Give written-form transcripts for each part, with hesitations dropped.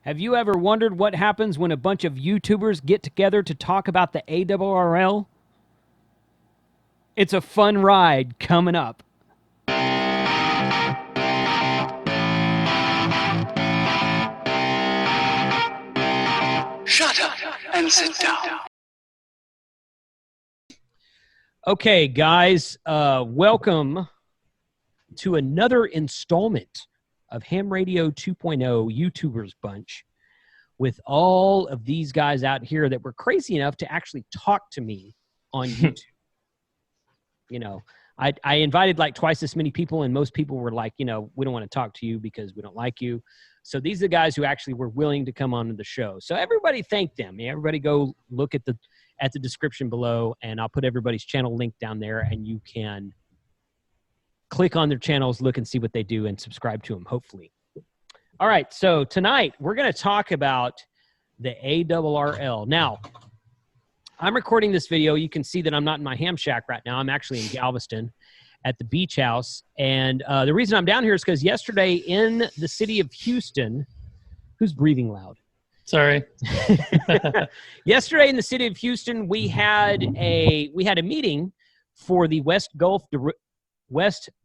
Have you ever wondered what happens when a bunch of YouTubers get together to talk about the ARRL? It's a fun ride coming up. Shut up and sit down. Okay, guys, welcome to another installment of Ham Radio 2.0 YouTubers Bunch with all of these guys out here that were crazy enough to actually talk to me on YouTube. You know, I invited like twice as many people, and most people were like, you know, we don't want to talk to you because we don't like you. So these are the guys who actually were willing to come on to the show. So everybody thank them. Everybody go look at the description below, and I'll put everybody's channel link down there, and you can click on their channels, look and see what they do, and subscribe to them, hopefully. All right, so tonight we're going to talk about the ARRL. Now, I'm recording this video. You can see that I'm not in my ham shack right now. I'm actually in Galveston at the beach house. And the reason I'm down here is because yesterday in the city of Houston, who's breathing loud? Sorry. Yesterday in the city of Houston, we had a meeting for the West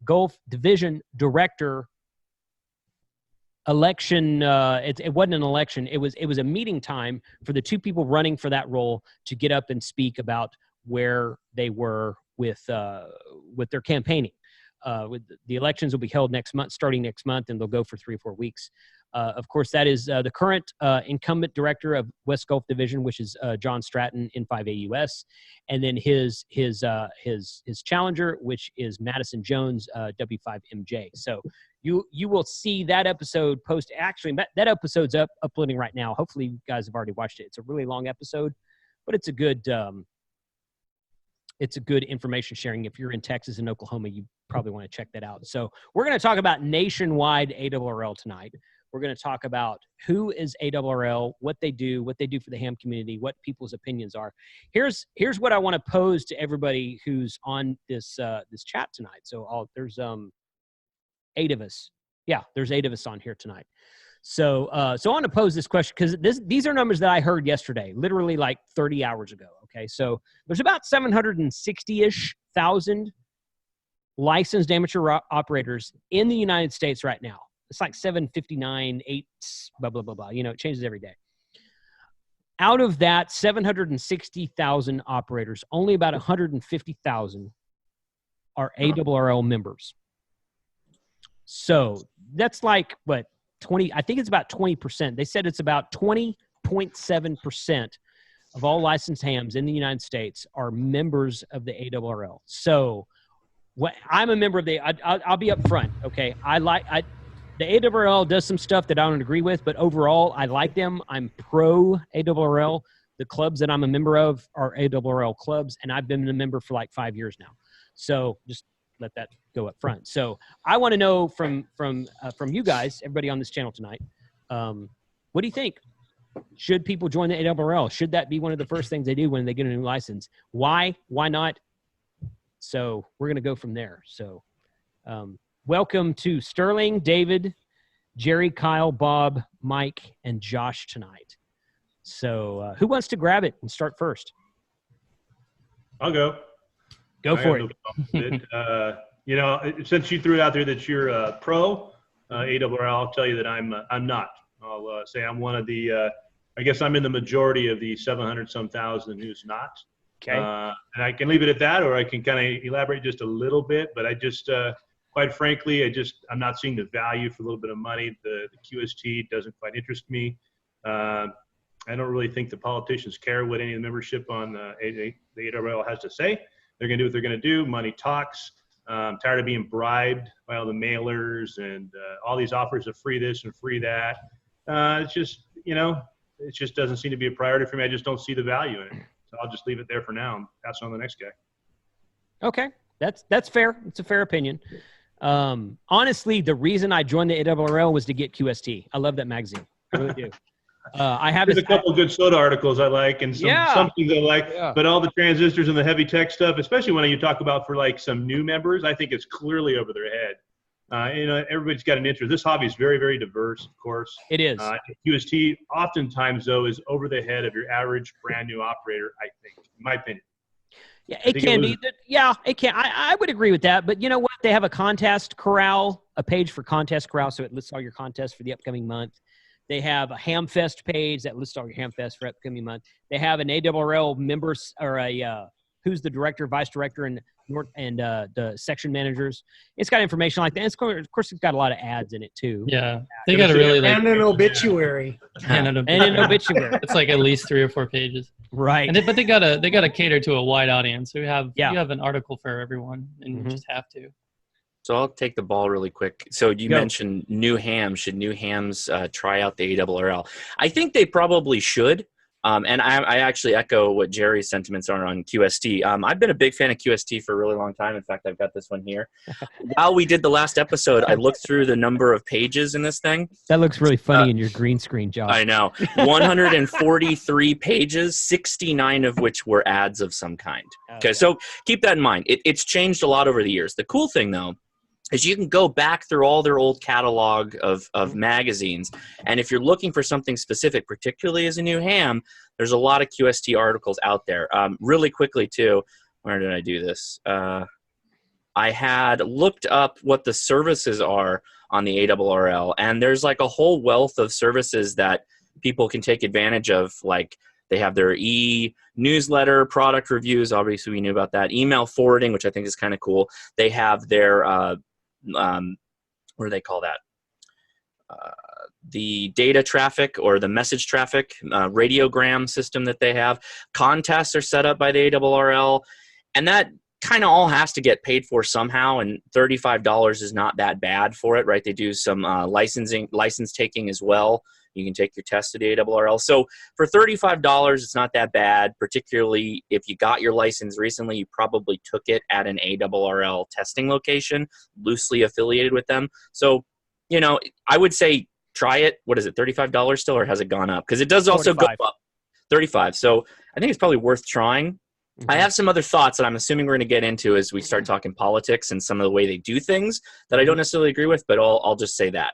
Gulf Division Director election. It wasn't an election. It was a meeting time for the two people running for that role to get up and speak about where they were with their campaigning. The elections will be held starting next month, and they'll go for 3 or 4 weeks. Of course, that is the current incumbent director of West Gulf Division, which is John Stratton, N5AUS, and then his challenger, which is Madison Jones, W5MJ. So you will see that episode post. Actually, that episode's uploading right now. Hopefully, you guys have already watched it. It's a really long episode, but it's a good information sharing. If you're in Texas and Oklahoma, you probably want to check that out. So we're going to talk about nationwide ARRL tonight. We're going to talk about who is ARRL, what they do for the ham community, what people's opinions are. Here's what I want to pose to everybody who's on this chat tonight. So there's 8 of us. Yeah, there's 8 of us on here tonight. So I want to pose this question because these are numbers that I heard yesterday, literally like 30 hours ago. Okay, so there's about 760-ish thousand licensed amateur operators in the United States right now. It's like 759, 8, blah, blah, blah, blah. You know, it changes every day. Out of that 760,000 operators, only about 150,000 are ARRL members. So that's like, what, 20? I think it's about 20%. They said it's about 20.7% of all licensed hams in the United States are members of the ARRL. So I'm a member of I'll be up front, okay? The ARRL does some stuff that I don't agree with, but overall, I like them. I'm pro ARRL. The clubs that I'm a member of are ARRL clubs, and I've been a member for like 5 years now. So just let that go up front. So I want to know from you guys, everybody on this channel tonight, what do you think? Should people join the ARRL? Should that be one of the first things they do when they get a new license? Why? Why not? So we're going to go from there. So welcome to Sterling, David, Jerry, Kyle, Bob, Mike, and Josh tonight. So who wants to grab it and start first? I'll go. Go for it. You know, since you threw it out there that you're pro ARRL, I'll tell you that I'm not. I'll say I'm one of the. I guess I'm in the majority of the 700-some thousand who's not. Okay. And I can leave it at that, or I can kind of elaborate just a little bit. But I just, quite frankly, I'm not seeing the value for a little bit of money. The QST doesn't quite interest me. I don't really think the politicians care what any of the membership on the ARRL has to say. They're going to do what they're going to do. Money talks. I'm tired of being bribed by all the mailers and all these offers of free this and free that. It's just, you know, it just doesn't seem to be a priority for me. I just don't see the value in it. So I'll just leave it there for now and pass on to the next guy. Okay. That's fair. It's a fair opinion. Honestly, the reason I joined the ARRL was to get QST. I love that magazine. I really do. I have There's a couple of good soda articles I like, and some things I like, but all the transistors and the heavy tech stuff, especially when you talk about for like some new members, I think it's clearly over their head. everybody's got an interest. This hobby is very, very diverse, of course. It is. QST oftentimes, though, is over the head of your average brand new operator, I think, in my opinion. Yeah, it can be. Yeah, it can. I would agree with that. But you know what? They have a contest corral, a page for contest corral, so it lists all your contests for the upcoming month. They have a Hamfest page that lists all your Hamfest for upcoming month. They have an ARRL members or a who's the director, vice director, and the section managers. It's got information like that. Of course, it's got a lot of ads in it too. Yeah, they got a really like and an obituary. and an obituary. It's like at least 3 or 4 pages. Right. But they gotta cater to a wide audience. So you have an article for everyone, and you just have to. So I'll take the ball really quick. So you mentioned new hams. Should new hams try out the ARRL? I think they probably should. And I actually echo what Jerry's sentiments are on QST. I've been a big fan of QST for a really long time. In fact, I've got this one here. While we did the last episode, I looked through the number of pages in this thing. That looks really funny in your green screen, Josh. I know. 143 pages, 69 of which were ads of some kind. Okay, so keep that in mind. It's changed a lot over the years. The cool thing, though, is you can go back through all their old catalog of magazines. And if you're looking for something specific, particularly as a new ham, there's a lot of QST articles out there. Really quickly, too, where did I do this? I had looked up what the services are on the ARRL, and there's like a whole wealth of services that people can take advantage of. Like they have their e-newsletter, product reviews. Obviously, we knew about that. Email forwarding, which I think is kind of cool. They have their what do they call that? The data traffic or the message traffic radiogram system that they have. Contests are set up by the ARRL, and that kind of all has to get paid for somehow, and $35 is not that bad for it, right? They do some license taking as well. You can take your test at the ARRL. So for $35, it's not that bad, particularly if you got your license recently, you probably took it at an ARRL testing location, loosely affiliated with them. So, I would say try it. What is it, $35 still, or has it gone up? Because it does also 45. go up. 35. So I think it's probably worth trying. Mm-hmm. I have some other thoughts that I'm assuming we're going to get into as we start talking politics and some of the way they do things that I don't necessarily agree with, but I'll just say that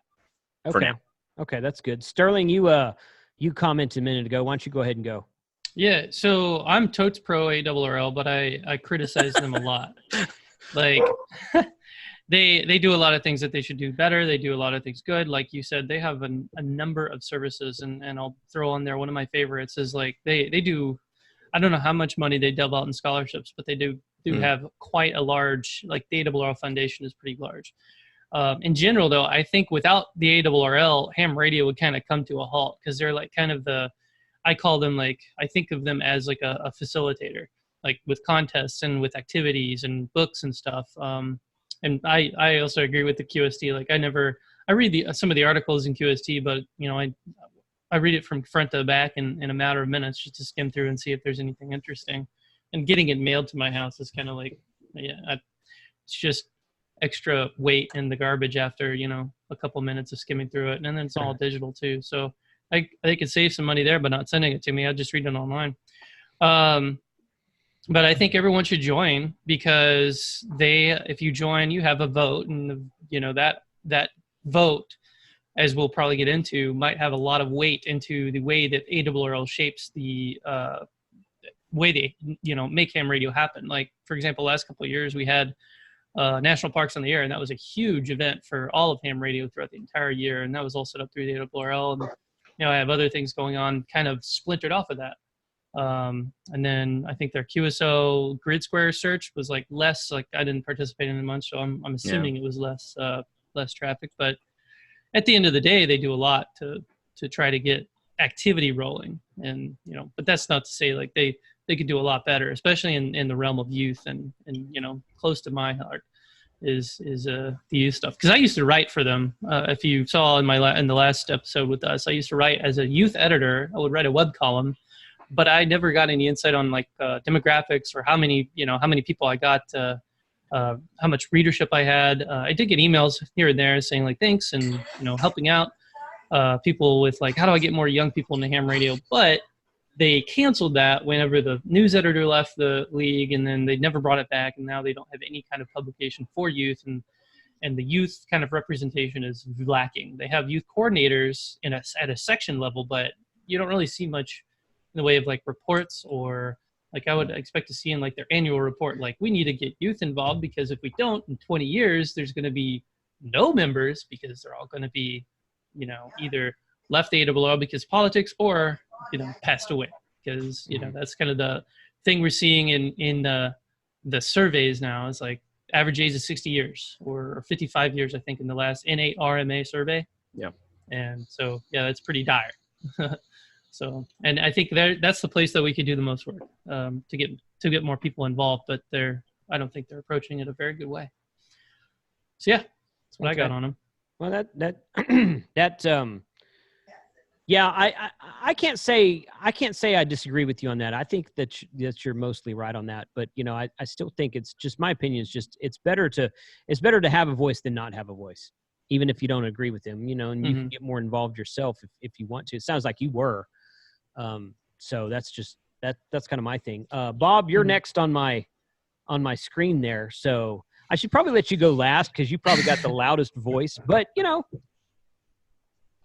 for now. Okay, that's good. Sterling, you commented a minute ago. Why don't you go ahead and go? Yeah, so I'm totes pro ARRL, but I criticize them a lot. Like they do a lot of things that they should do better. They do a lot of things good. Like you said, they have a number of services, and I'll throw on there one of my favorites is like they do. I don't know how much money they delve out in scholarships, but they do have quite a large, like the ARRL Foundation is pretty large. In general, though, I think without the ARRL, ham radio would kind of come to a halt because they're like kind of I call them like, I think of them as like a facilitator, like with contests and with activities and books and stuff. And I also agree with the QST. Like I read some of the articles in QST, but I read it from front to back in a matter of minutes just to skim through and see if there's anything interesting. And getting it mailed to my house is kind of like, it's just extra weight in the garbage after a couple minutes of skimming through it, and then it's all digital too, so I could save some money there, but not sending it to me. I'll just read it online. But I think everyone should join because if you join, you have a vote, and that vote, as we'll probably get into, might have a lot of weight into the way that ARRL shapes the way they make ham radio happen. Like for example, last couple of years we had National Parks on the Air, and that was a huge event for all of ham radio throughout the entire year, and that was all set up through the ARRL. And I have other things going on kind of splintered off of that. And then I think their QSO grid square search was like less, like I didn't participate in it much, so I'm assuming it was less traffic. But at the end of the day, they do a lot to try to get activity rolling, and but that's not to say like they could do a lot better, especially in the realm of youth, and close to my heart is the youth stuff, because I used to write for them. If you saw in the last episode with us, I used to write as a youth editor. I would write a web column, but I never got any insight on like demographics or how many people I got, how much readership I had. I did get emails here and there saying like thanks and helping out people with like how do I get more young people into ham radio, but they canceled that whenever the news editor left the league, and then they never brought it back, and now they don't have any kind of publication for youth. And and the youth kind of representation is lacking. They have youth coordinators at a section level, but you don't really see much in the way of like reports, or like I would expect to see in like their annual report, like we need to get youth involved, because if we don't, in 20 years, there's going to be no members, because they're all going to be, you know, either left ARRL because politics, or, you know, passed away, because, you know, that's kind of the thing we're seeing in the surveys now. Is like average age is 60 years or 55 years, I think, in the last NARMA survey. Yeah. And so, yeah, that's pretty dire. So, and I think that's the place that we could do the most work, to get more people involved, but I don't think they're approaching it a very good way. So yeah, that's what I got on them. Well, yeah, I can't say I disagree with you on that. I think that you're mostly right on that, but you know, I still think it's just my opinion. Is just it's better to have a voice than not have a voice, even if you don't agree with them. You know, and you can get more involved yourself if you want to. It sounds like you were. So that's just that's kind of my thing. Bob, you're next on my screen there, so I should probably let you go last because you probably got the loudest voice. But you know,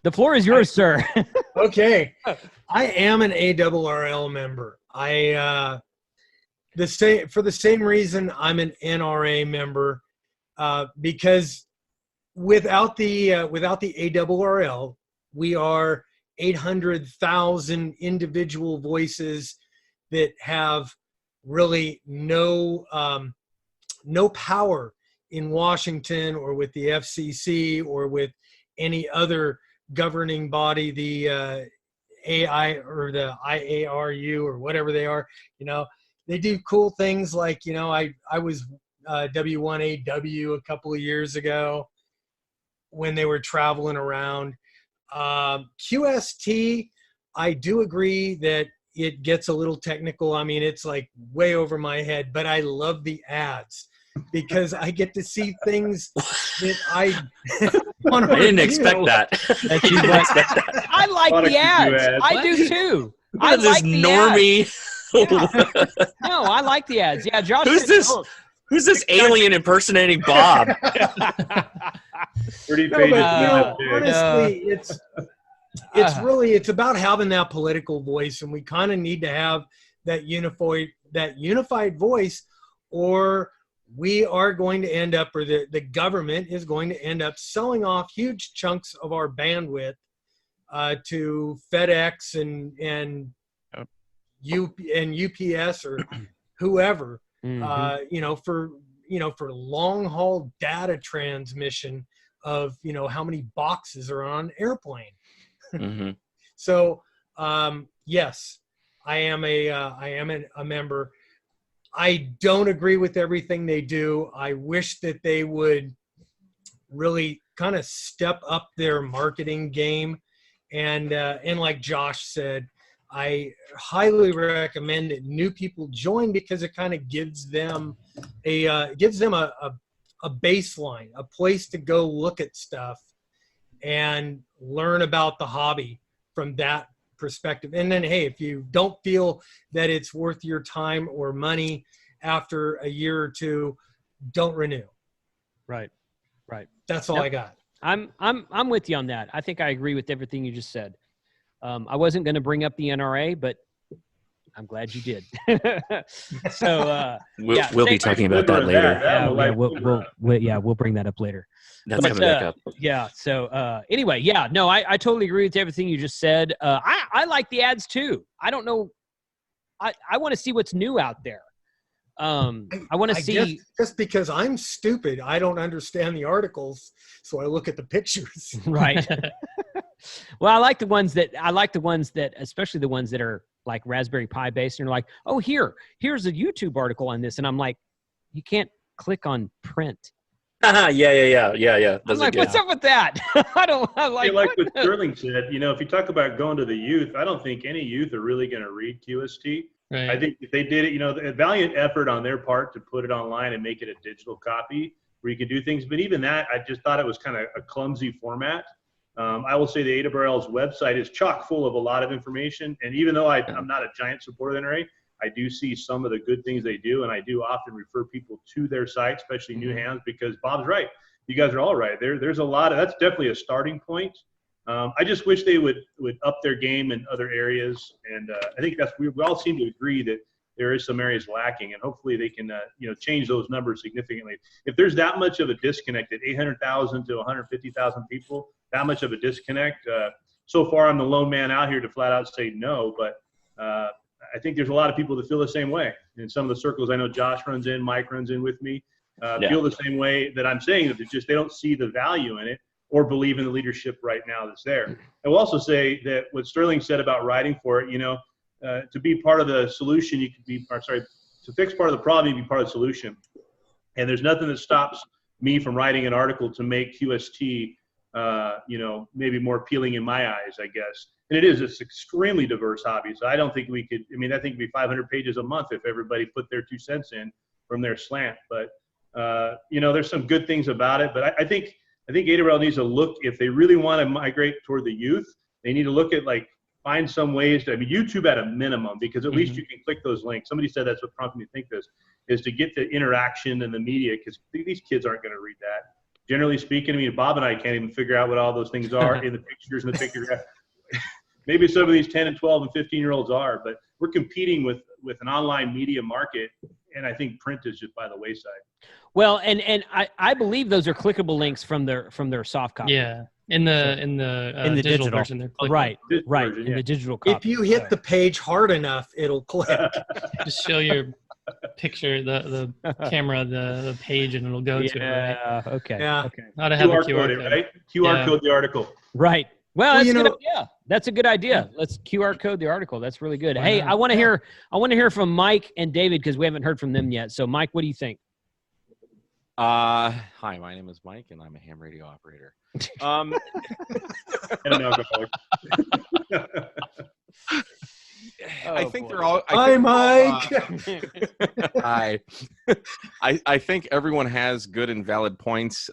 the floor is yours, sir. Okay, I am an ARRL member. For the same reason I'm an NRA member, because without the ARRL, we are 800,000 individual voices that have really no power in Washington or with the FCC or with any other governing body, the AI or the IARU or whatever they are. You know, they do cool things like, you know, I was W1AW a couple of years ago when they were traveling around. QST, I do agree that it gets a little technical. I mean, it's like way over my head, but I love the ads because I get to see things that I want to didn't expect that. I like the ads. I do too. I like the normie. Yeah. No, I like the ads. Yeah, Josh. Who's this alien impersonating Bob? Pretty No, pages. but, you know, honestly, it's about having that political voice, and we kind of need to have that unified voice, or we are going to end up, or the government is going to end up selling off huge chunks of our bandwidth to FedEx and UPS or whoever, you know, for long haul data transmission of, you know, how many boxes are on an airplane. So yes, I am a member. I don't agree with everything they do. I wish that they would really kind of step up their marketing game. And like Josh said, I highly recommend that new people join because it kind of gives them a baseline, a place to go look at stuff and learn about the hobby from that perspective. And then, hey, if you don't feel that it's worth your time or money after a year or two, don't renew. Right. That's all I got. I'm with you on that. I think I agree with everything you just said. I wasn't going to bring up the NRA, but I'm glad you did. So we'll be talking about that later. We'll bring that up later. That's coming back up. Yeah. So anyway, yeah, no, I totally agree with everything you just said. I like the ads too. I don't know. I want to see what's new out there. I want to see. Just because I'm stupid, I don't understand the articles, so I look at the pictures. Right. Well, I like the ones that, especially the ones that are like Raspberry Pi based, and you're like, oh, here's a YouTube article on this, and I'm like, you can't click on print. Yeah. I'm like, what's up with that? Like what Sterling said, you know, if you talk about going to the youth, I don't think any youth are really going to read QST. Right. I think if they did it, you know, a valiant effort on their part to put it online and make it a digital copy where you can do things. But even that, I just thought it was kind of a clumsy format. I will say the ARRL's website is chock full of a lot of information. And even though I'm not a giant supporter of the NRA, I do see some of the good things they do. And I do often refer people to their site, especially new hands, because Bob's right. you guys are all right. There's a lot of, that's definitely a starting point. I just wish they would up their game in other areas, and I think we all seem to agree that there is some areas lacking, and hopefully they can change those numbers significantly. If there's that much of a disconnect at 800,000 to 150,000 people, that much of a disconnect. So far, I'm the lone man out here to flat out say no, but I think there's a lot of people that feel the same way. In some of the circles I know Josh runs in, Mike runs in with me, feel the same way that I'm saying, that they don't see the value in it or believe in the leadership right now that's there. I will also say that what Sterling said about writing for it, to be part of the solution, to fix part of the problem, you can be part of the solution. And there's nothing that stops me from writing an article to make QST, maybe more appealing in my eyes, I guess. And it's extremely diverse hobby. So I don't think we could, I think it'd be 500 pages a month if everybody put their 2 cents in from their slant. But, there's some good things about it. But I think ARRL needs to look, if they really want to migrate toward the youth, they need to look at find some ways to, YouTube at a minimum, because at least you can click those links. Somebody said that's what prompted me to think this, is to get the interaction in the media, because these kids aren't going to read that. Generally speaking, Bob and I can't even figure out what all those things are in the pictures and the pictograph. Maybe some of these 10 and 12 and 15-year-olds are, but we're competing with an online media market, and I think print is just by the wayside. Well, and I believe those are clickable links from their soft copy. Yeah, in the digital version, they're clickable. Right, version, in the digital copy. If you hit the page hard enough, it'll click. Just show your picture, the camera, the page, and it'll go to it. Right? Okay. Yeah. Okay. How to have a QR QR code, code. right? QR code the article. Right. Well, that's a good idea. That's a good idea. Yeah. Let's QR code the article. That's really good. Why Hey, not? I want to hear from Mike and David, because we haven't heard from them yet. So, Mike, what do you think? Hi, my name is Mike, and I'm a ham radio operator. And an alcoholic. I think they're all. Hi, Mike. Hi. I think everyone has good and valid points.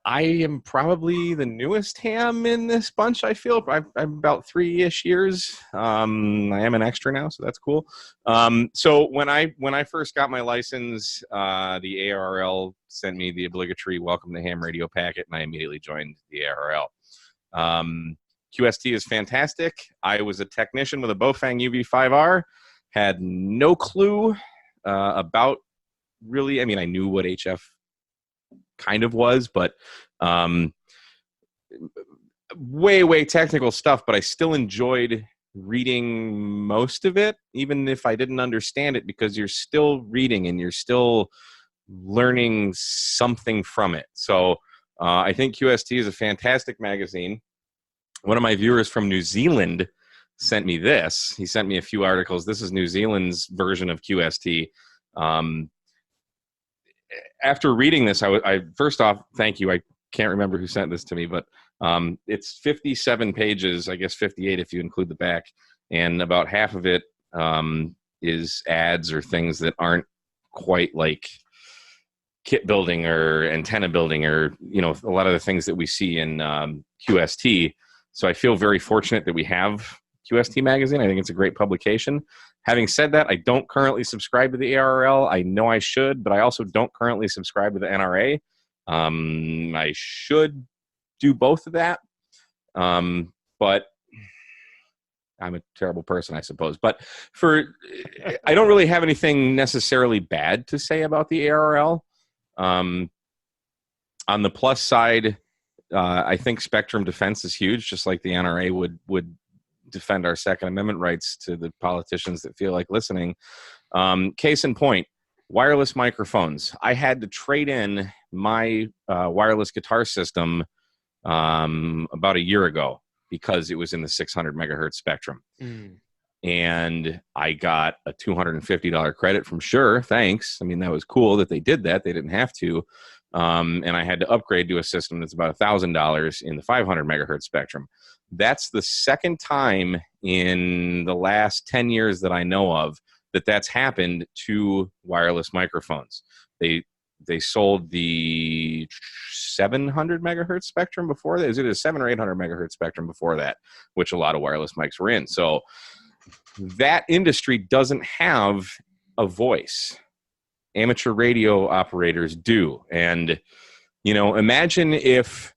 I am probably the newest ham in this bunch. I feel I'm about 3-ish years. I am an extra now, so that's cool. So when I first got my license, the ARRL sent me the obligatory welcome to ham radio packet, and I immediately joined the ARRL. QST is fantastic. I was a technician with a Bofang UV5R, had no clue about really. I knew what HF kind of was, but way technical stuff, but I still enjoyed reading most of it, even if I didn't understand it, because you're still reading and you're still learning something from it. So I think QST is a fantastic magazine. One of my viewers from New Zealand sent me this. He sent me a few articles. This is New Zealand's version of QST. After reading this, I first off, thank you. I can't remember who sent this to me, but it's 57 pages, I guess 58 if you include the back, and about half of it is ads or things that aren't quite like kit building or antenna building or, a lot of the things that we see in QST. So I feel very fortunate that we have QST magazine. I think it's a great publication. Having said that, I don't currently subscribe to the ARRL. I know I should, but I also don't currently subscribe to the NRA. I should do both of that. But I'm a terrible person, I suppose. But I don't really have anything necessarily bad to say about the ARRL. On the plus side, I think spectrum defense is huge, just like the NRA would defend our Second Amendment rights to the politicians that feel like listening. Case in point, wireless microphones. I had to trade in my wireless guitar system about a year ago because it was in the 600 megahertz spectrum. And I got a $250 credit from Shure. Thanks. That was cool that they did that. They didn't have to. And I had to upgrade to a system that's about $1,000 in the 500 megahertz spectrum. That's the second time in the last 10 years that I know of that's happened to wireless microphones. They sold the 700 megahertz spectrum before that. Is it a 700 or 800 megahertz spectrum before that, which a lot of wireless mics were in. So that industry doesn't have a voice. amateur radio operators do. And, you know, imagine if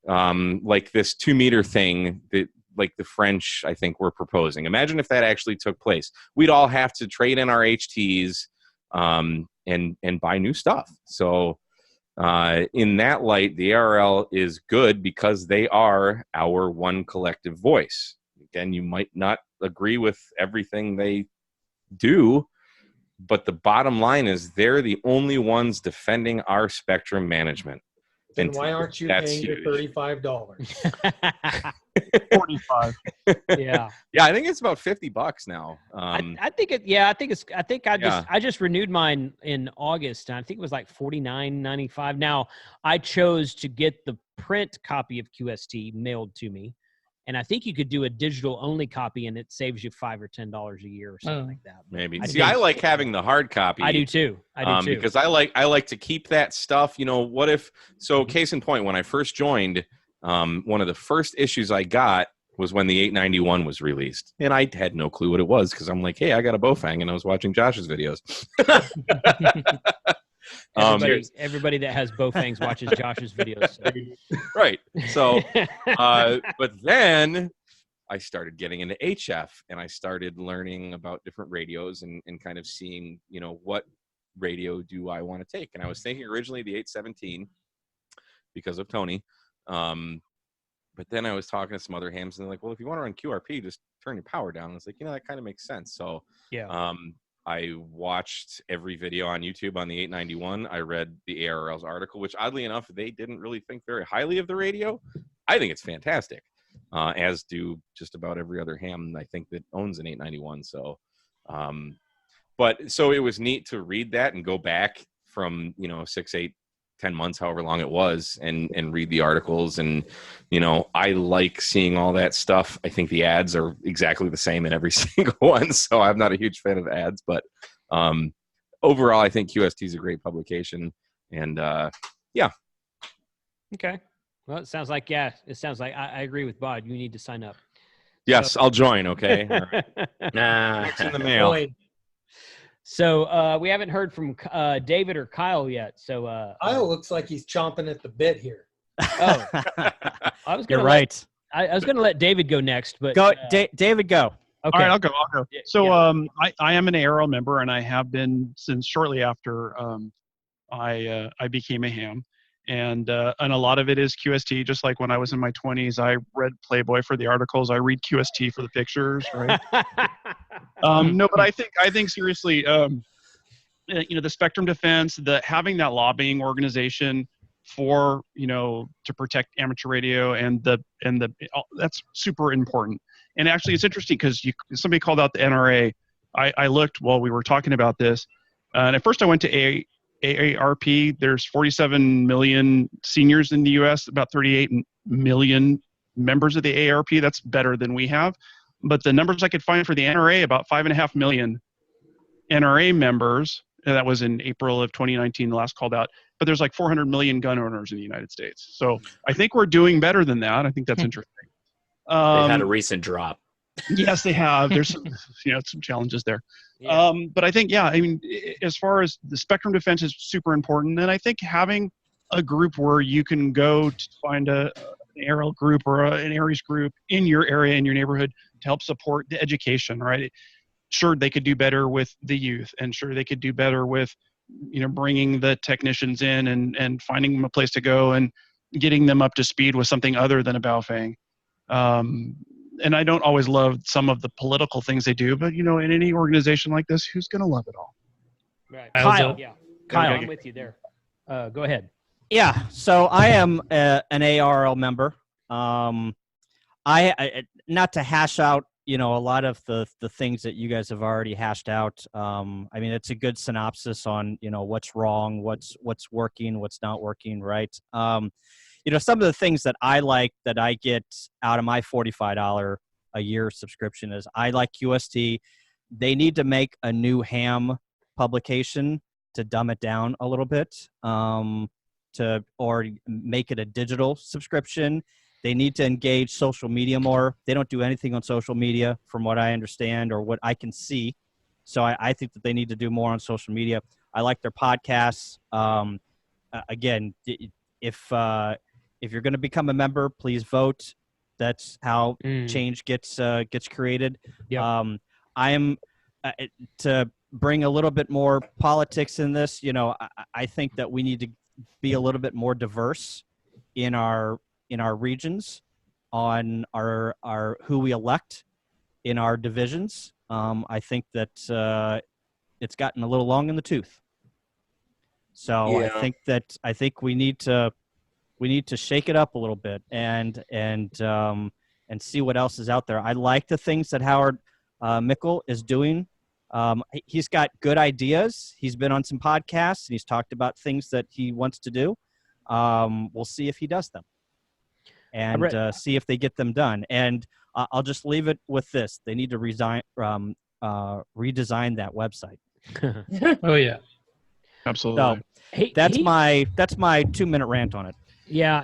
like this 2-meter thing that like the French, I think, were proposing. Imagine if that actually took place. We'd all have to trade in our HTs and buy new stuff. So in that light, the ARRL is good because they are our one collective voice. Again, you might not agree with everything they do, but the bottom line is they're the only ones defending our spectrum management. Then And why aren't you that's paying your huge. $35? 45. Yeah. Yeah, I think it's about $50 now. I think it. Yeah, Yeah. I just renewed mine in August, and I think it was like $49.95. Now I chose to get the print copy of QST mailed to me, and I think you could do a digital only copy, and it saves you $5 or $10 a year or something like that. Maybe. I See, I like having the hard copy. I do too. Because I like to keep that stuff. You know, what if? So, case in point, when I first joined, one of the first issues I got was when the 891 was released, and I had no clue what it was because I'm like, hey, I got a Bofang, and I was watching Josh's videos. Everybody that has Bofangs watches Josh's videos. So. Right. So, but then I started getting into HF, and I started learning about different radios and kind of seeing, you know, what radio do I want to take. And I was thinking originally the 817 because of Tony. But then I was talking to some other hams, and they're like, well, if you want to run QRP, just turn your power down. I was like, you know, that kind of makes sense. So yeah. I watched every video on YouTube on the 891. I read the ARRL's article, which oddly enough, they didn't really think very highly of the radio. I think it's fantastic, as do just about every other ham I think that owns an 891. So, but so it was neat to read that and go back from, you know, 6, 8, 10 months, however long it was, and read the articles. And, you know, I like seeing all that stuff. I think the ads are exactly the same in every single one. So I'm not a huge fan of ads, but overall, I think QST is a great publication. And yeah. Okay. Well, it sounds like, I agree with Bod. You need to sign up. Yes, So. I'll join. Okay. All right. Nah. It's in the mail. So we haven't heard from David or Kyle yet. So Kyle looks like he's chomping at the bit here. Oh, I was You're gonna right. I was going to let David go next, but Go, David, go. okay. All right, I'll go. So Yeah. I am an ARRL member, and I have been since shortly after I became a ham. And a lot of it is QST. Just like when I was in my 20s, I read Playboy for the articles. I read QST for the pictures, right? No, but I think seriously, you know, the spectrum defense, having that lobbying organization for, you know, to protect amateur radio and that's super important. And actually, it's interesting because somebody called out the NRA. I looked while we were talking about this, and at first I went to AARP. There's 47 million seniors in the U.S., about 38 million members of the AARP. That's better than we have. But the numbers I could find for the NRA, about 5.5 million NRA members. And that was in April of 2019, the last called out. But there's like 400 million gun owners in the United States. So I think we're doing better than that. I think that's interesting. They had a recent drop. Yes, they have. There's some, some challenges there. Yeah. But I think, yeah, I mean, as far as the spectrum defense is super important. And I think having a group where you can go to find an ARRL group or an ARES group in your area, in your neighborhood, to help support the education, right? Sure, they could do better with the youth, and sure, they could do better with, bringing the technicians in and finding them a place to go and getting them up to speed with something other than a Baofeng. And I don't always love some of the political things they do, but in any organization like this, who's going to love it all? Right. Kyle. Yeah. Kyle, I'm with you there. Go ahead. Yeah. So I am an ARRL member. I not to hash out, a lot of the things that you guys have already hashed out. I mean, it's a good synopsis on, what's wrong, what's working, what's not working. Right. Some of the things that I like that I get out of my $45 a year subscription is I like QST. They need to make a new ham publication to dumb it down a little bit, or make it a digital subscription. They need to engage social media more. They don't do anything on social media from what I understand or what I can see. So I think that they need to do more on social media. I like their podcasts. Again, if you're going to become a member, please vote. That's how change gets created. Yep. I am to bring a little bit more politics in this. You know, I think that we need to be a little bit more diverse in our regions on our who we elect in our divisions. I think that it's gotten a little long in the tooth. So Yeah. I think we need to shake it up a little bit and see what else is out there. I like the things that Howard Mickle is doing. He's got good ideas. He's been on some podcasts and he's talked about things that he wants to do. We'll see if he does them and see if they get them done. And I'll just leave it with this: they need to redesign that website. Oh yeah, Absolutely. So that's my 2-minute rant on it. Yeah,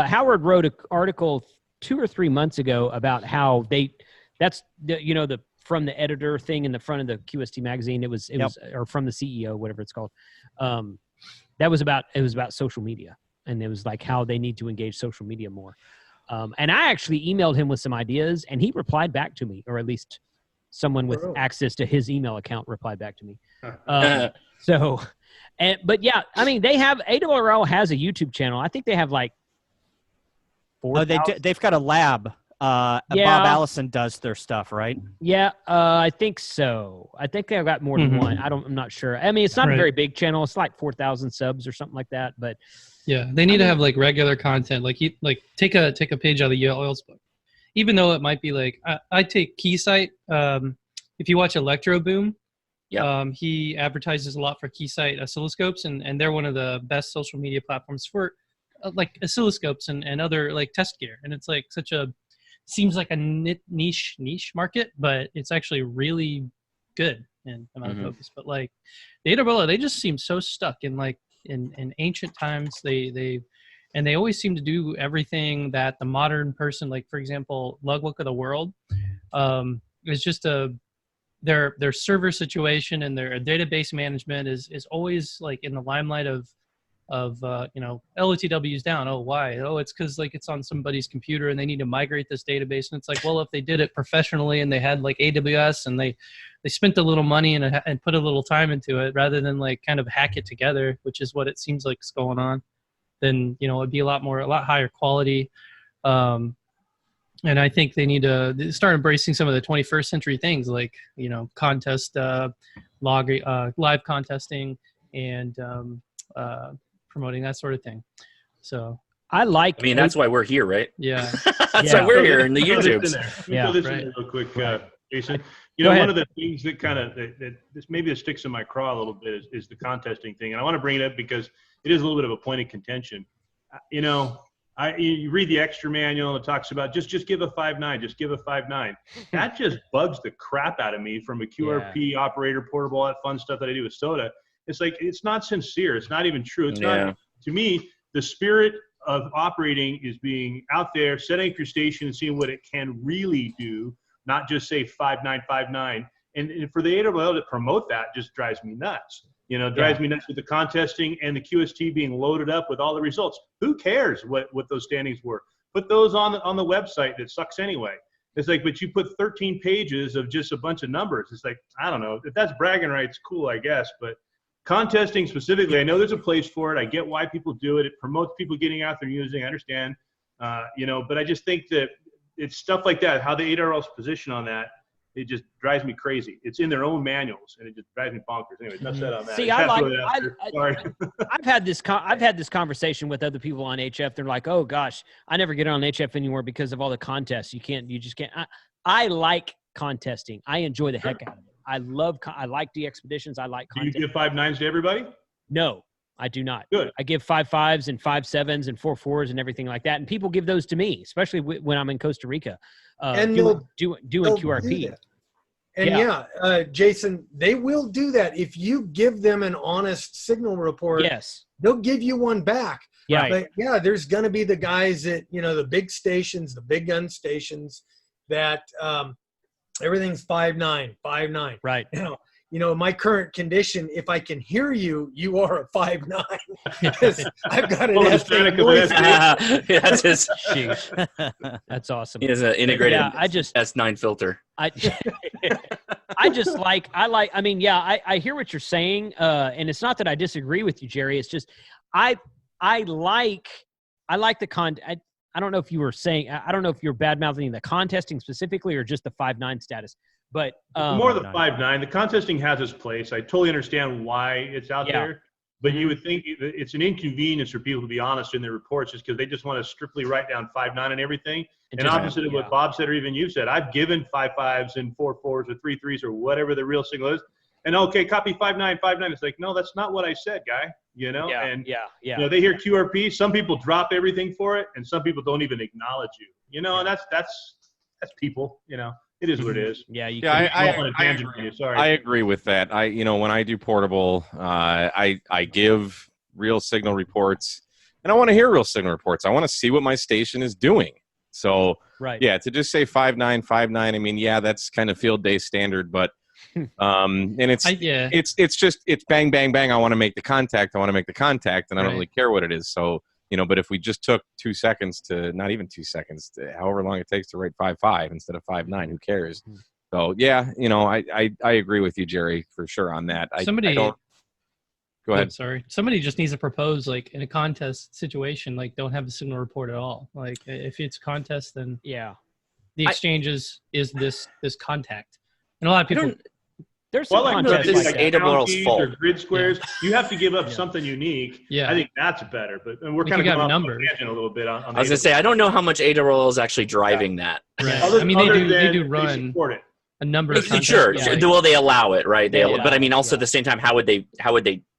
Howard wrote an article 2 or 3 months ago about how that's the from the editor thing in the front of the QST magazine. It was or from the CEO, whatever it's called. It was about social media, and it was like how they need to engage social media more. And I actually emailed him with some ideas, and he replied back to me, or at least someone with access to his email account replied back to me. But yeah, I mean, ARRL has a YouTube channel. I think they have like 4,000. They've got a lab. Bob Allison does their stuff, right? Yeah, I think so. I think they've got more than one. I'm not sure. I mean, it's not a very big channel. It's like 4,000 subs or something like that. But yeah, they need to have like regular content. Like take a page out of the Oil's book. Even though it might be like I take Keysight. If you watch Electro Boom, he advertises a lot for Keysight oscilloscopes, and they're one of the best social media platforms for like oscilloscopes and other like test gear. And it's like seems like a niche market, but it's actually really good and amount of focus. But like the ARRL, they just seem so stuck in like in ancient times. They always seem to do everything that the modern person, like for example, Logbook of the World, is just their server situation and their database management is always like in the limelight of LOTW is down. Oh, why? Oh, it's because like it's on somebody's computer and they need to migrate this database. And it's like, well, if they did it professionally and they had like AWS and they spent a little money and put a little time into it rather than like kind of hack it together, which is what it seems like is going on, then it'd be a lot higher quality. And I think they need to start embracing some of the 21st century things like contest live contesting and promoting that sort of thing. So that's why we're here, right? Yeah. That's why we're here in the YouTubes. Throw this in there real quick, Jason. One of the things that kind of that sticks in my craw a little bit is the contesting thing, and I want to bring it up because it is a little bit of a point of contention. You read the extra manual and it talks about just give a 5.9, just give a 5.9. That just bugs the crap out of me from a QRP operator, portable, all that fun stuff that I do with SOTA. It's like, it's not sincere. It's not even true. It's not, to me, the spirit of operating is being out there, setting up your station and seeing what it can really do, not just say 5.9, 5.9. And for the ARRL to promote that just drives me nuts. Drives me nuts with the contesting and the QST being loaded up with all the results. Who cares what those standings were? Put those on the website. That sucks anyway. It's like, but you put 13 pages of just a bunch of numbers. It's like, I don't know. If that's bragging rights, cool, I guess. But contesting specifically, I know there's a place for it. I get why people do it. It promotes people getting out there using. I understand. But I just think that it's stuff like that, how the ARRL's position on that, it just drives me crazy. It's in their own manuals, and it just drives me bonkers. Anyway, enough said on that. See, I've had this conversation with other people on HF. They're like, "Oh gosh, I never get on HF anymore because of all the contests. You just can't." I like contesting. I enjoy the heck out of it. I like de-expeditions. I like content. Do you give 5.9s to everybody? No, I do not. Good. I give 5.5s and 5.7s and 4.4s and everything like that. And people give those to me, especially when I'm in Costa Rica, doing QRP. Jason, they will do that if you give them an honest signal report. Yes, they'll give you one back. Yeah, but there's going to be the guys that the big stations, the big gun stations that everything's 5.9, 5.9. Right. my current condition, if I can hear you, you are a 5'9", because I've got an S8 noise. That's his. That's awesome. He has an integrated S9 filter. I hear what you're saying. And it's not that I disagree with you, Jerry. It's just, I like the I don't know if you were saying, I don't know if you're bad-mouthing the contesting specifically or just the 5'9" status, but more the 5'9". The contesting has its place. I totally understand why it's out there, but you would think it's an inconvenience for people to be honest in their reports just because they just want to strictly write down 5'9" and everything. And opposite of what Bob said or even you said, I've given 5.5s and 4.4s or 3.3s or whatever the real signal is. And okay, copy 5.9, 5.9. It's like, no, that's not what I said, guy. They hear QRP. Some people drop everything for it, and some people don't even acknowledge you. And that's people. It is what it is. I agree with that. When I do portable, I give real signal reports, and I want to hear real signal reports. I want to see what my station is doing. So to just say 5.9, 5.9. I mean, that's kind of field day standard, but. And it's bang, bang, bang. I want to make the contact. And I don't really care what it is. So, but if we just took 2 seconds to, not even 2 seconds, to however long it takes to write 5.5 instead of 5.9, who cares? So I agree with you, Jerry, for sure on that. Go ahead. Sorry. Somebody just needs to propose, like in a contest situation, like don't have a signal report at all. Like if it's contest, then the exchange is this contact. And a lot of people. There's some contests this like ARRL's fault. Or grid squares. You have to give up something unique. Yeah. I think that's better. But we're kind of going off on a tangent a little bit on I was going to say, I don't know how much ARRL is actually driving that. Right. They do run a number of contests. Sure. Well, they allow it, right? But I mean, also at the same time, how would they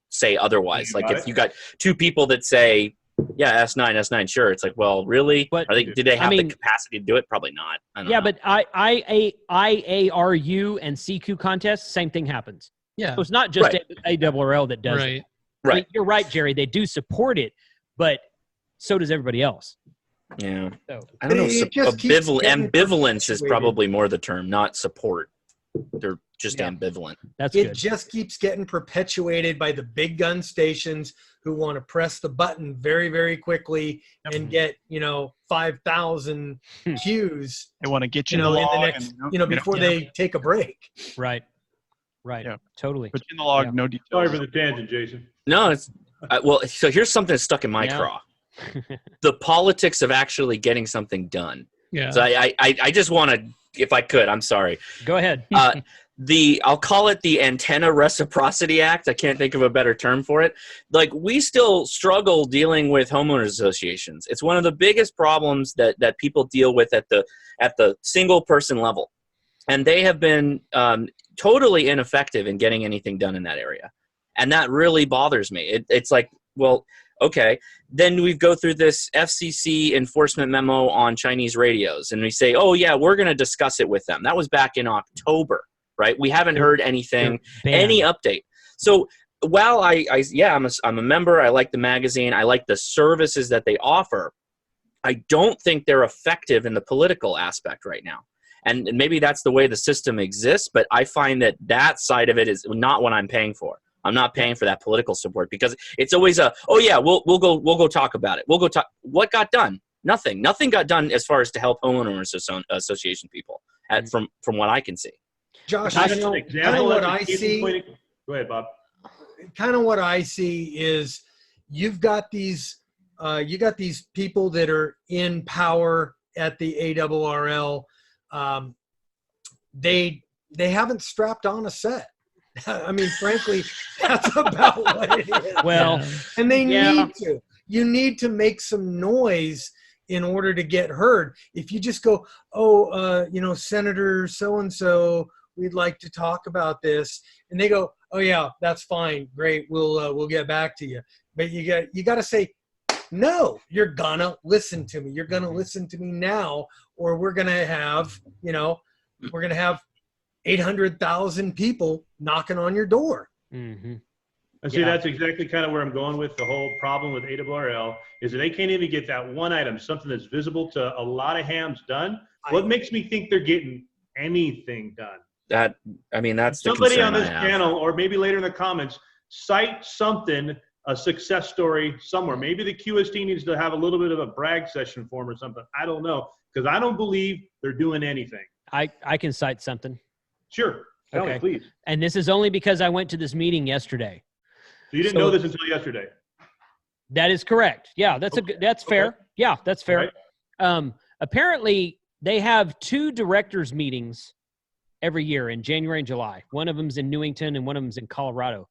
say otherwise? Like if you got two people that say, S9, sure. It's like, well, really? But did they have the capacity to do it? Probably not. I don't know. But IARU and CQ contests, same thing happens. Yeah. So it's not just ARRL that does it. Right. I mean, you're right, Jerry. They do support it, but so does everybody else. Yeah. So, I don't know. Ambivalence is probably more the term, not support. They're just ambivalent. It just keeps getting perpetuated by the big gun stations who want to press the button very, very quickly and get 5,000 cues. They want to get you in the next, before they take a break. Right. Yeah. Totally. Put you in the log. No details. Sorry for the tangent, Jason. No, it's so here's something that's stuck in my craw. The politics of actually getting something done. Yeah. So I just want to, if I could, I'm sorry. Go ahead. I'll call it the Antenna Reciprocity Act. I can't think of a better term for it. Like, we still struggle dealing with homeowners associations. It's one of the biggest problems that people deal with at the single person level. And they have been totally ineffective in getting anything done in that area. And that really bothers me. It's like, well, okay, then we go through this FCC enforcement memo on Chinese radios, and we say, oh, yeah, we're going to discuss it with them. That was back in October, right? We haven't heard anything, any update. So while I'm a member, I like the magazine, I like the services that they offer, I don't think they're effective in the political aspect right now. And maybe that's the way the system exists, but I find that side of it is not what I'm paying for. I'm not paying for that political support because it's always we'll go talk about it. We'll go talk. What got done? Nothing. Nothing got done as far as to help homeowners association people from what I can see. Josh, kind of what I see. Go ahead, Bob. Kind of what I see is you've got these people that are in power at the ARRL. They haven't strapped on a set. I mean, frankly, that's about what it is. Well, and they need to. You need to make some noise in order to get heard. If you just go, Senator so-and-so, we'd like to talk about this, and they go, oh yeah, that's fine, great, we'll get back to you. But you got to say, no, you're gonna listen to me. You're gonna listen to me now, or we're gonna have 800,000 people knocking on your door. Mm-hmm. And see, that's exactly kind of where I'm going with the whole problem with ARRL is that they can't even get that one item, something that's visible to a lot of hams done. What makes me think they're getting anything done? That, I mean, that's the somebody concern on this I have. channel, or maybe later in the comments, cite something, a success story somewhere. Maybe the QST needs to have a little bit of a brag session for them or something. I don't know, because I don't believe they're doing anything. I can cite something. Sure. Tell me, please. And this is only because I went to this meeting yesterday. So you didn't know this until yesterday? That is correct. Yeah, that's fair. Okay. Yeah, that's fair. Right. Apparently, they have 2 directors meetings every year in January and July. One of them's in Newington and one of them's in Colorado.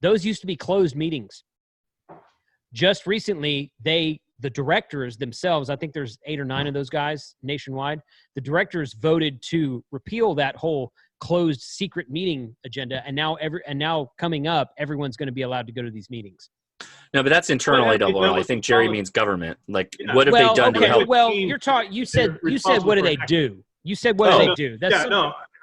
Those used to be closed meetings. Just recently, the directors themselves, I think there's 8 or 9 of those guys nationwide, the directors voted to repeal that whole closed secret meeting agenda, and now coming up, everyone's going to be allowed to go to these meetings. No, but that's internal ARRL. I think Jerry means government. Like, what have they done to help? Well, you said what do they do? You said what do they do? That's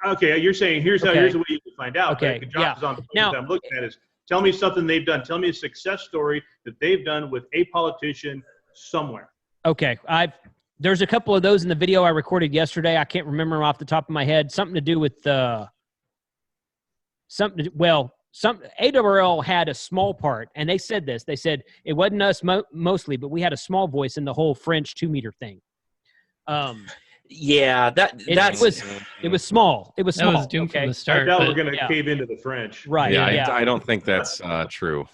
Okay, you're saying here's the way you can find out. Okay, right? Josh is on the phone that I'm looking at is, tell me something they've done. Tell me a success story that they've done with a politician somewhere. Okay, there's a couple of those in the video I recorded yesterday. I can't remember them off the top of my head. Something to do with ARRL had a small part, and they said this. They said it wasn't us mostly, but we had a small voice in the whole French 2-meter thing. Yeah, it was small. It was small. That was doomed from the start. I thought we're going to cave into the French. Right. Yeah, I don't think that's true.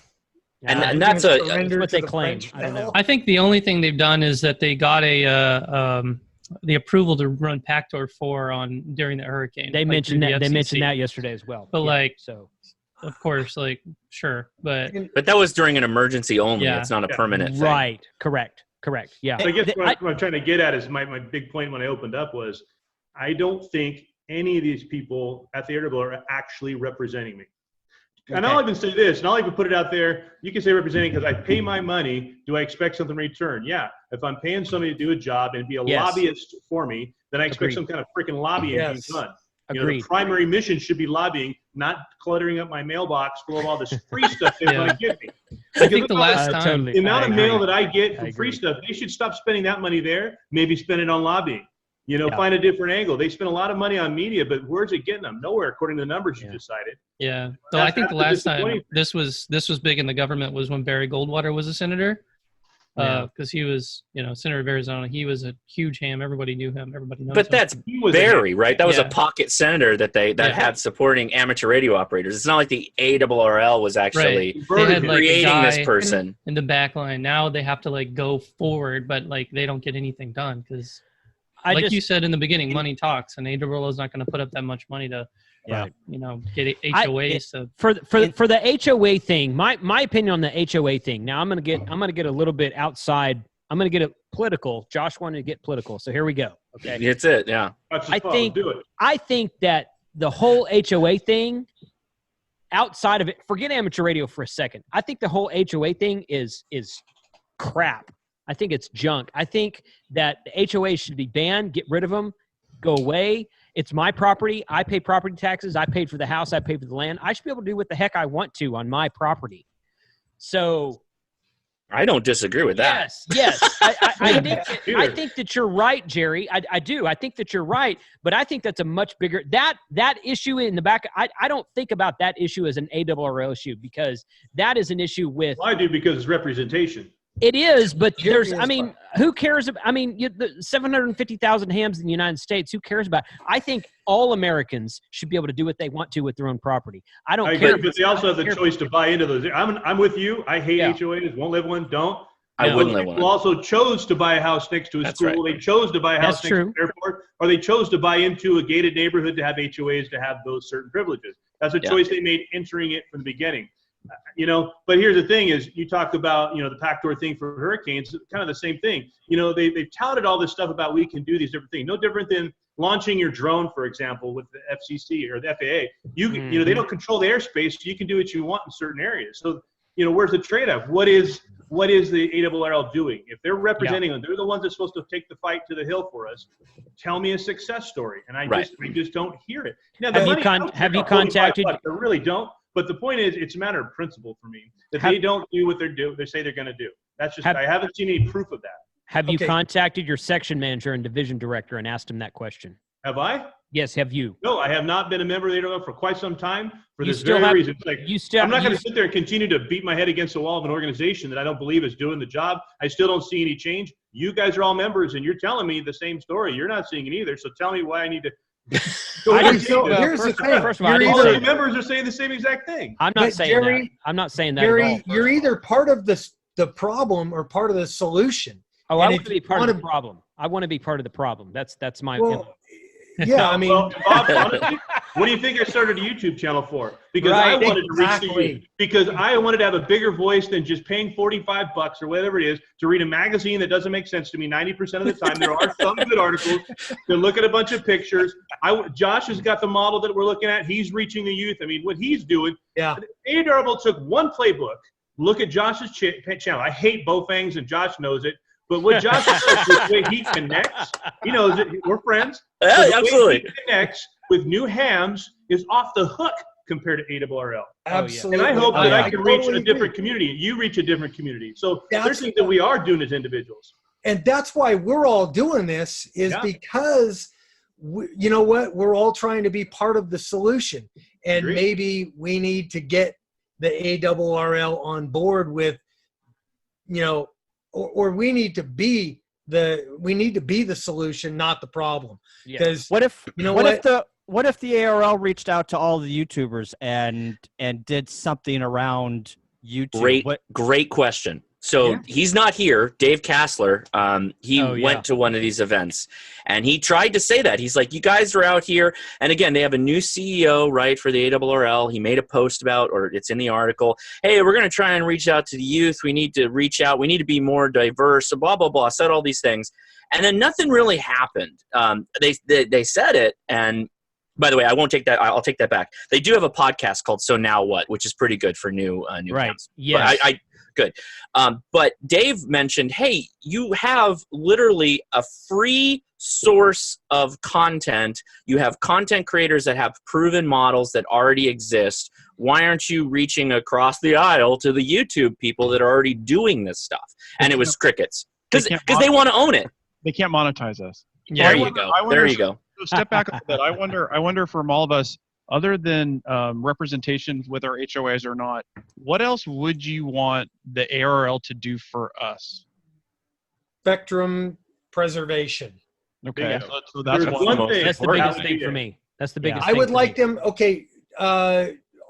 And that's what they claim. I don't know. I think the only thing they've done is that they got the approval to run Pactor 4 during the hurricane. They mentioned that. They mentioned that yesterday as well. But of course, sure, but that was during an emergency only. Yeah. It's not a permanent thing. Right. Correct. Yeah. So I guess what I'm trying to get at is my big point when I opened up was, I don't think any of these people at the ARRL are actually representing me. And I'll even say this, and I'll even put it out there. You can say representing because I pay my money. Do I expect something in return? Yeah. If I'm paying somebody to do a job and be a lobbyist for me, then I expect some kind of freaking lobbying being done. The primary mission should be lobbying, not cluttering up my mailbox full of all this free stuff they want to give me. I think the last time the amount of mail that I get from free stuff, they should stop spending that money there. Maybe spend it on lobbying. Find a different angle. They spend a lot of money on media, but where's it getting them? Nowhere, according to the numbers you just cited. Yeah. So I think the last time this was big in the government was when Barry Goldwater was a senator. Because he was, senator of Arizona. He was a huge ham. Everybody knew him. Everybody knows him. But that's Barry, right? That was a pocket senator that had supporting amateur radio operators. It's not like the ARRL was actually creating this person in the back line. Now they have to go forward, but they don't get anything done because, you said in the beginning, money talks, and ARRL is not going to put up that much money to. Get HOAs. For the HOA thing, my opinion on the HOA thing. Now I'm gonna get a little bit outside. I'm gonna get it political. Josh wanted to get political, so here we go. Okay, it's it. Yeah, I think that the whole HOA thing, outside of it, forget amateur radio for a second. I think the whole HOA thing is crap. I think it's junk. I think that the HOA should be banned. Get rid of them. Go away. It's my property. I pay property taxes. I paid for the house. I paid for the land. I should be able to do what the heck I want to on my property. So I don't disagree with that. Yes. I think that you're right, Jerry. I do. I think that you're right. But I think that's a much bigger that issue in the back. I don't think about that issue as an ARRL issue because that is an issue with. Well, I do because it's representation. It is, but who cares? The 750,000 hams in the United States, who cares about? I think all Americans should be able to do what they want to with their own property. I care. But they also have the choice to buy into those. I'm with you. I hate HOAs. Won't live one. Don't. I wouldn't live one. People also chose to buy a house next to a school. Right. They chose to buy a house next to an airport, or they chose to buy into a gated neighborhood to have HOAs to have those certain privileges. That's a choice they made entering it from the beginning. But here's the thing is you talk about, the Pactor thing for hurricanes, kind of the same thing. They've touted all this stuff about we can do these different things. No different than launching your drone, for example, with the FCC or the FAA. They don't control the airspace, so you can do what you want in certain areas. So, where's the trade-off? What is the ARRL doing? If they're representing them, they're the ones that's supposed to take the fight to the hill for us. Tell me a success story. And I just don't hear it. Now, have you contacted? I really don't. But the point is, it's a matter of principle for me that they don't do what they say they're going to do. That's just I haven't seen any proof of that. Have you contacted your section manager and division director and asked him that question? Have I? Yes, have you? No, I have not been a member of the ARRL for quite some time for You this still very have- reason. It's like, You still, I'm not going you- to sit there and continue to beat my head against the wall of an organization that I don't believe is doing the job. I still don't see any change. You guys are all members, and you're telling me the same story. You're not seeing it either. So tell me why I need to. Here's the thing. First of all, I You're didn't all say the that. members are saying the same exact thing. I'm not But saying Jerry- that. I'm not saying that Gary, at all. you're either part of the problem or part of the solution. Oh, I and want if to be you part of the wanna- problem. I want to be part of the problem. That's my Well, yeah, I mean, Well, Bob, honestly, what do you think I started a YouTube channel for? Because I Right, wanted to reach the exactly. youth. Because I wanted to have a bigger voice than just paying $45 or whatever it is to read a magazine that doesn't make sense to me 90% of the time. There are some good articles. To look at a bunch of pictures. Josh has got the model that we're looking at. He's reaching the youth. I mean, what he's doing. yeah. ARRL took one playbook. Look at Josh's channel. I hate Bofangs, and Josh knows it. But what Josh does, the way he connects, he knows it. We're friends. Yeah, So the way absolutely. he connects with new hams is off the hook compared to ARRL. Absolutely. And I hope that I can reach totally a different agree. community. You reach a different community. So That's- there's things that we are doing as individuals. And that's why we're all doing this is Yeah. because you know what? We're all trying to be part of the solution. And Agreed. maybe we need to get the ARRL on board with, or we need to be the solution, not the problem. Yeah. Because What if you know what what? if the ARRL reached out to all the YouTubers and did something around YouTube? Great question. So Yeah. he's not here, Dave Kassler. He Oh, yeah. went to one of these events, and he tried to say that. He's like, you guys are out here. And again, they have a new CEO, right, for the ARRL. He made a post about, or it's in the article, hey, we're going to try and reach out to the youth. We need to reach out. We need to be more diverse, blah, blah, blah. Said all these things. And then nothing really happened. They said it, and by the way, I won't take that. I'll take that back. They do have a podcast called So Now What, which is pretty good for new Right. accounts. Yes. But good. But Dave mentioned, hey, you have literally a free source of content. You have content creators that have proven models that already exist. Why aren't you reaching across the aisle to the YouTube people that are already doing this stuff? And it was crickets. Because they want to own it. They can't monetize us. There you go. There you go. So step back a little bit. I wonder from all of us, other than representation with our HOAs or not, what else would you want the ARRL to do for us? Spectrum preservation. Okay, Yeah. so that's There's one. one thing. That's the Or biggest how thing we for do it. me. That's the biggest I thing would for like me. them. Okay,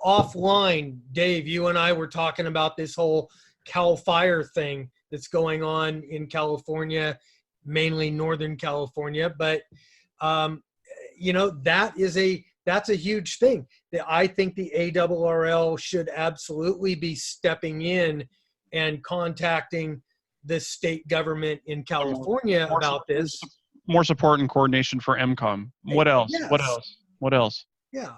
offline, Dave. You and I were talking about this whole Cal Fire thing that's going on in California, mainly Northern California. But that's a huge thing. I think the ARRL should absolutely be stepping in and contacting the state government in California about this. More support and coordination for MCOM. What else? Yes. What else? What else? Yeah.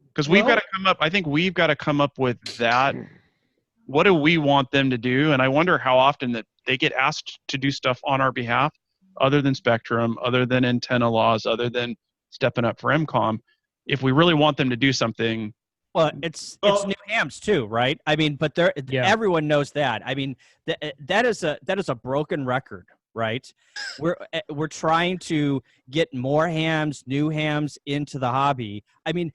Because we've Well- got to come up. I think we've got to come up with that. What do we want them to do? And I wonder how often that they get asked to do stuff on our behalf, other than Spectrum, other than antenna laws, other than stepping up for MCOM. If we really want them to do something, Well, it's new hams too, right? I mean, but Yeah. everyone knows that. I mean, that is a broken record, right? We're trying to get more hams, new hams into the hobby. I mean,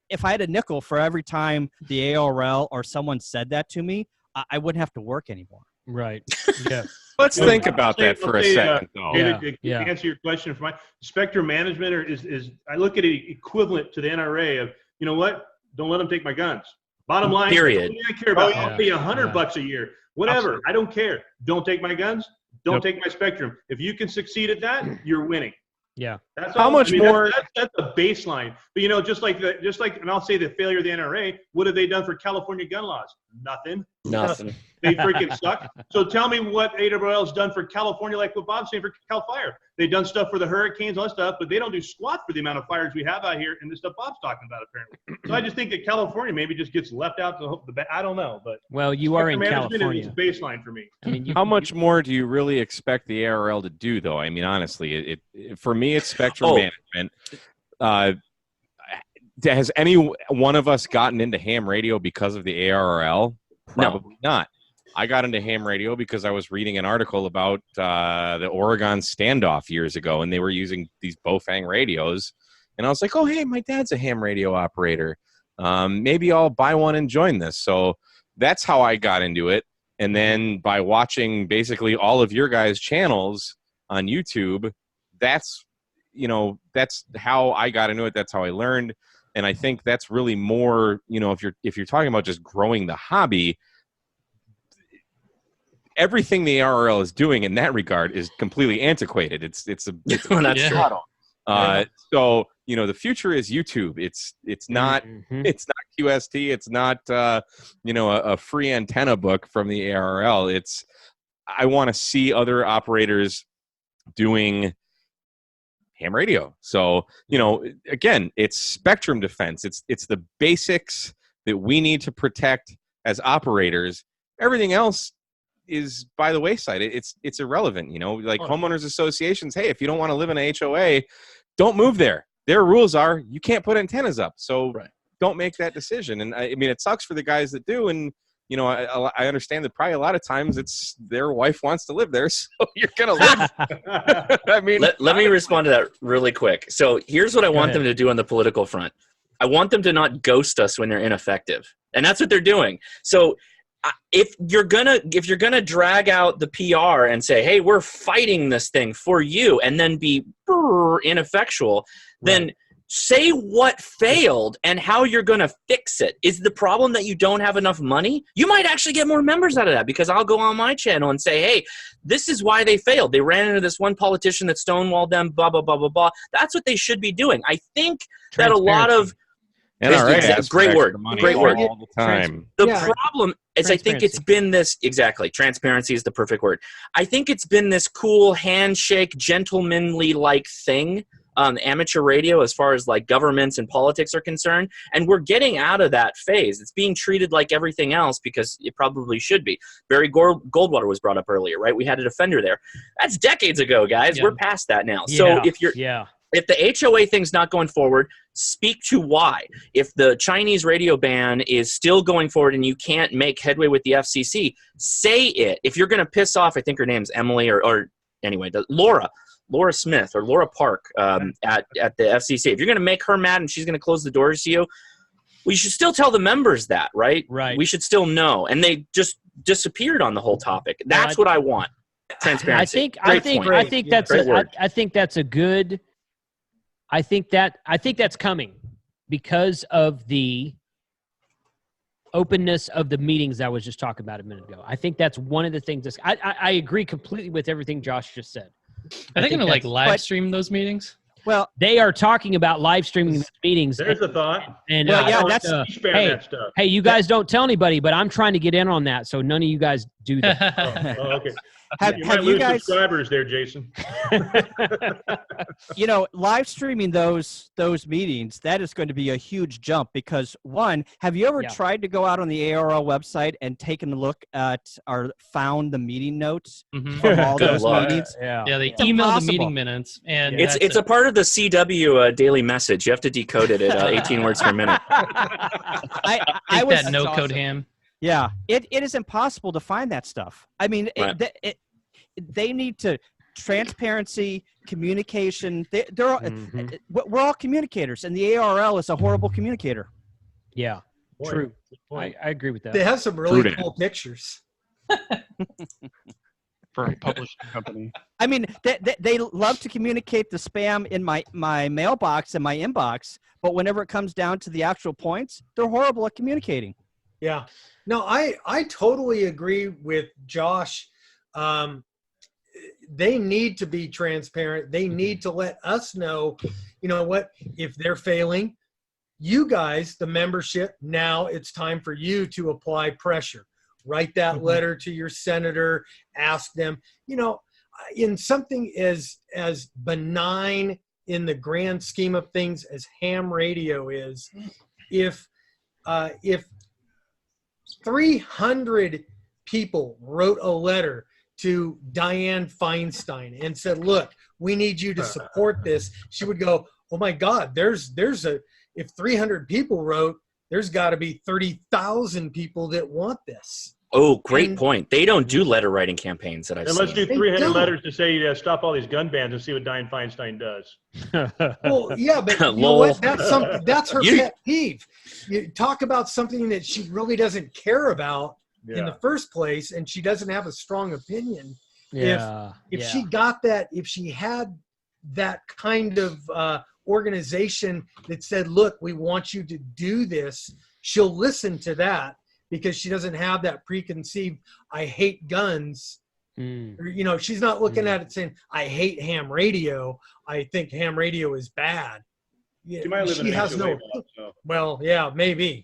if I had a nickel for every time the ARRL or someone said that to me, I wouldn't have to work anymore. Right. Yeah. Let's Well, think about that for a I'll say, second, though. David, Yeah. to answer your question, for my spectrum management is I look at it equivalent to the NRA of, you know what? Don't let them take my guns. Bottom line, Period. what do I care about? Oh, yeah. I'll pay you $100 a year, whatever. Absolutely. I don't care. Don't take my guns. Don't Yep. take my spectrum. If you can succeed at that, you're winning. Yeah. That's How all. much more- That's a baseline. But just like, and I'll say the failure of the NRA. What have they done for California gun laws? Nothing. Nothing. They freaking suck. So tell me what ARRL's done for California, like what Bob's saying for Cal Fire. They've done stuff for the hurricanes, all that stuff, but they don't do squat for the amount of fires we have out here and the stuff Bob's talking about, apparently. So I just think that California maybe just gets left out I don't know, but Well, you are in spectrum management is California. baseline for me. I mean, How much more do you really expect the ARRL to do, though? I mean, honestly, it for me, it's spectrum management. Has any one of us gotten into ham radio because of the ARRL? Probably not. I got into ham radio because I was reading an article about the Oregon standoff years ago, and they were using these Bofang radios. And I was like, oh, hey, my dad's a ham radio operator. Maybe I'll buy one and join this. So that's how I got into it. And then by watching basically all of your guys' channels on YouTube, that's how I got into it. That's how I learned. And I think that's really more, if you're talking about just growing the hobby, everything the ARRL is doing in that regard is completely antiquated. It's a That's true. model. So the future is YouTube. It's not it's not QST. It's not a free antenna book from the ARRL. I want to see other operators doing ham radio. So again, it's spectrum defense. It's the basics that we need to protect as operators. Everything else is by the wayside. It's irrelevant. Homeowners associations. Hey, if you don't want to live in a HOA, don't move there. Their rules are you can't put antennas up. So don't make that decision. And I mean, it sucks for the guys that do. And I understand that probably a lot of times it's their wife wants to live there, so you're gonna live. I mean, let me respond to that really quick. So here's what I want them to do on the political front. I want them to not ghost us when they're ineffective, and that's what they're doing. So if you're gonna drag out the PR and say, "Hey, we're fighting this thing for you," and then be ineffectual, then say what failed and how you're going to fix it. Is the problem that you don't have enough money? You might actually get more members out of that, because I'll go on my channel and say, hey, this is why they failed. They ran into this one politician that stonewalled them, blah, blah, blah, blah, blah. That's what they should be doing. I think that a lot of great word all the time. The problem is, I think it's been this, transparency is the perfect word. I think it's been this cool handshake, gentlemanly like thing, amateur radio, as far as like governments and politics are concerned, and we're getting out of that phase. It's being treated like everything else, because it probably should be. Barry Goldwater was brought up earlier, right? We had a defender there. That's decades ago, guys. We're past that now. So if the HOA thing's not going forward, speak to why. If the Chinese radio ban is still going forward and you can't make headway with the FCC, say it. If you're going to piss off, I think her name's Emily or anyway, Laura Smith or Laura Park at the FCC. If you're going to make her mad and she's going to close the doors to you, we should still tell the members that, right? Right. We should still know. And they just disappeared on the whole topic. That's what I want. Transparency. I think that's coming because of the openness of the meetings I was just talking about a minute ago. I think that's one of the things. I agree completely with everything Josh just said. Are they going to live stream those meetings? Well, they are talking about live streaming those meetings. There's a thought. And hey, you guys don't tell anybody, but I'm trying to get in on that, so none of you guys do that. Okay. You might lose subscribers there, Jason. Live streaming those meetings, that is going to be a huge jump, because one, have you ever tried to go out on the ARRL website and taken a look at or found the meeting notes from all those meetings? They email the meeting minutes, and it's a part of the CW daily message. You have to decode it at 18 words per minute. I was that no code ham. Yeah, it is impossible to find that stuff. I mean, they need to transparency, communication. We're all communicators, and the ARRL is a horrible communicator. Yeah, true. I agree with that. They have some really cool pictures. For a publishing company. I mean, they love to communicate the spam in my mailbox and my inbox, but whenever it comes down to the actual points, they're horrible at communicating. Yeah. No, I totally agree with Josh. They need to be transparent. They need to let us know, what, if they're failing, you guys, the membership, now it's time for you to apply pressure. Write that letter to your senator, ask them, in something as benign in the grand scheme of things as ham radio is, if 300 people wrote a letter to Dianne Feinstein and said, look, we need you to support this, she would go, oh my God, if 300 people wrote, there's got to be 30,000 people that want this. Oh, great And- point. They don't do letter writing campaigns that I've Then seen. let's do They 300 don't. letters to say stop all these gun bans and see what Dianne Feinstein does. Well, yeah, but you know Lol. what? That's something. That's her You- pet peeve. You talk about something that she really doesn't care about in the first place, and she doesn't have a strong opinion. Yeah. If yeah. she got that, if she had that kind of organization that said, "Look, we want you to do this," she'll listen to that because she doesn't have that preconceived, "I hate guns." Mm. Or, you know, she's not looking at it saying, "I hate ham radio. I think ham radio is bad." Yeah, She might live in she an has HOA no. now, so. Well, yeah, maybe.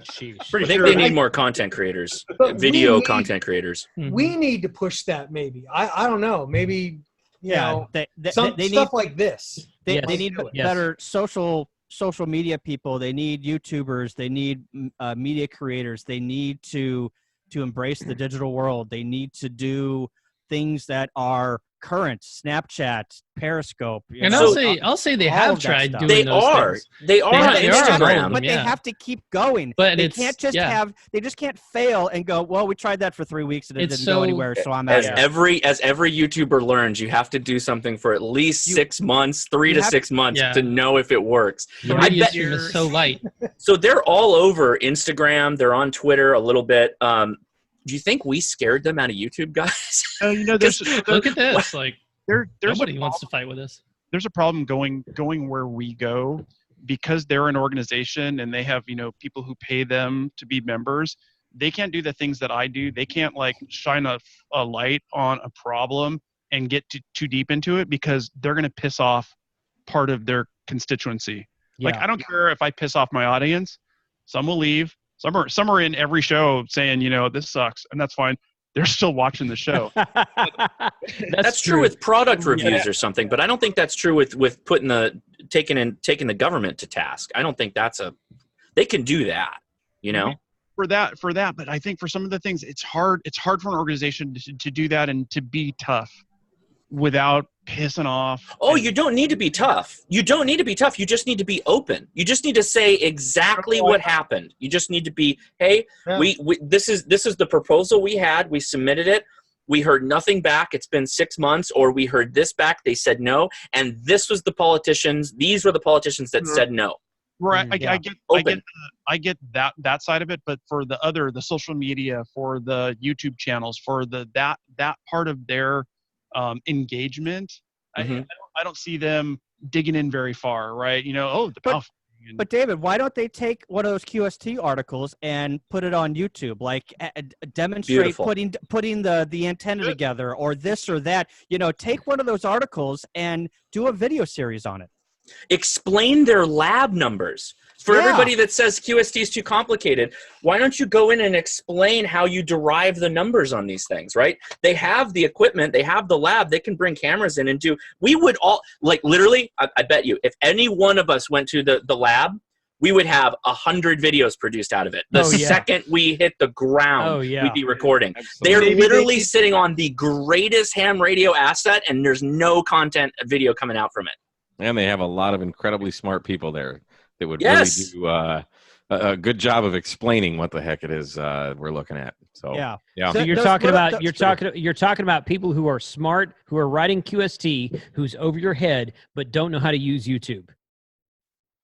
Sheesh. I Pretty think sure they need more content creators, But we video need- content creators. We need to push that. Maybe I don't know. Maybe you know they some need stuff like this. they Yes. need do it. Yes. better social media people. They need YouTubers. They need media creators. They need to embrace the digital world. They need to do things that are current. Snapchat, Periscope. you And know, I'll say they all have of that tried stuff. doing They those are. things. They are They on are on Instagram. them, but they yeah. have to keep going. But they it's- can't just yeah. they just can't fail and go, well, we tried that for 3 weeks and it It's didn't go so- anywhere, so I'm out As of here. every YouTuber learns, you have to do something for at least 6 months, 3 you to have- 6 months Yeah. to know if it works. The I media bet- stream is so light. So they're all over Instagram. They're on Twitter a little bit. Do you think we scared them out of YouTube, guys? You know, there's Look at this. Like there's nobody a wants to fight with us. there's a problem going where we go because they're an organization and they have, you know, people who pay them to be members. They can't do the things that I do. They can't like shine a light on a problem and get too deep into it because they're going to piss off part of their constituency. Like, Yeah. I don't care if I piss off my audience. Some will leave. Some are in every show saying, you know, this sucks, and that's fine. They're still watching the show. That's true with product reviews or something, but I don't think that's true with putting taking the government to task. I don't think they can do that, you know? For that, but I think for some of the things, it's hard for an organization to do that and to be tough without pissing off. Oh, you don't need to be tough. You don't need to be tough. You just need to be open. You just need to say exactly what happened. You just need to be, hey, Yeah. we this is the proposal we had. We submitted it. We heard nothing back. It's been 6 months, or we heard this back. They said no, and this was the politicians. These were the politicians that said no. Right. Yeah. I get that side of it, but for the social media, for the YouTube channels, for that part of their engagement, Mhm. I don't see them digging in very far, right? You know, But David, why don't they take one of those QST articles and put it on YouTube? Like demonstrate Beautiful. putting the antenna together or this or that. You know, take one of those articles and do a video series on it. Explain their lab numbers. For Yeah. everybody that says QST is too complicated, why don't you go in and explain how you derive the numbers on these things, right? They have the equipment, they have the lab, they can bring cameras in and do. We would all, like literally, I bet you, if any one of us went to the lab, we would have 100 videos produced out of it. The Oh, yeah. second we hit the ground, Oh, yeah. we'd be recording. Absolutely. They're Maybe they literally need- sitting on the greatest ham radio asset, and there's no content video coming out from it. And they have a lot of incredibly smart people there that would Yes. really do a good job of explaining what the heck it is we're looking at. So Yeah. yeah. So you're Those- talking those- about those- you're talking about people who are smart, who are writing QST, who's over your head, but don't know how to use YouTube.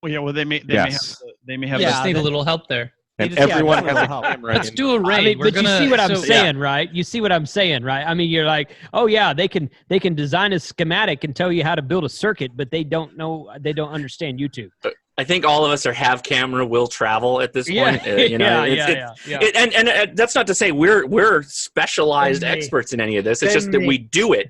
well, yeah, well, they may Yes. have We Yeah, just need a that- little help there. And just- yeah, everyone just has a a help. camera. Let's in- do a raid. I mean, We're but you see what I'm so- saying, right? You see what I'm saying, right? I mean, you're like, oh yeah, they can design a schematic and tell you how to build a circuit, but they don't understand YouTube. I think all of us have camera will travel at this point. You know, yeah. And that's not to say we're specialized Then they- experts in any of this. It's then just that they- we do it.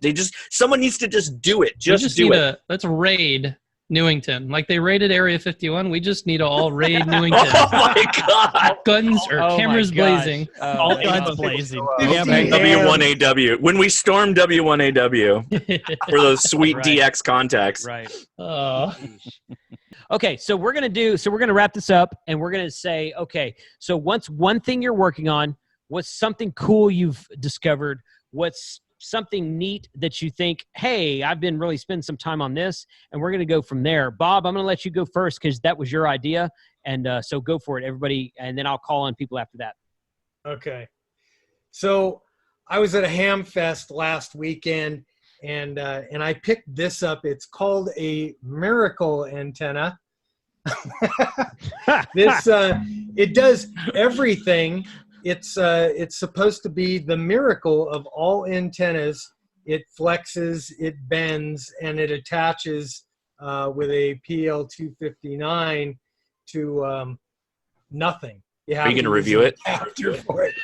Someone needs to just do it. We Just do need it. let's raid Newington. Like they raided Area 51. We just need to all raid Newington. Oh my God. Guns or Oh my cameras gosh. blazing. Oh, Guns blazing. Yeah, man. W1AW. When we storm W1AW for those sweet Right. DX contacts. right. Oh. Okay, so we're gonna wrap this up, and we're gonna say, okay, so what's one thing you're working on? What's something cool you've discovered? What's something neat that you think, hey, I've been really spending some time on this, and we're gonna go from there. Bob, I'm gonna let you go first because that was your idea, and so go for it, everybody, and then I'll call on people after that. Okay. So I was at a ham fest last weekend, and I picked this up. It's called a miracle antenna. This it does everything. It's supposed to be the miracle of all antennas. It flexes, it bends, and it attaches with a PL259 to nothing. Are you going to review it? For it.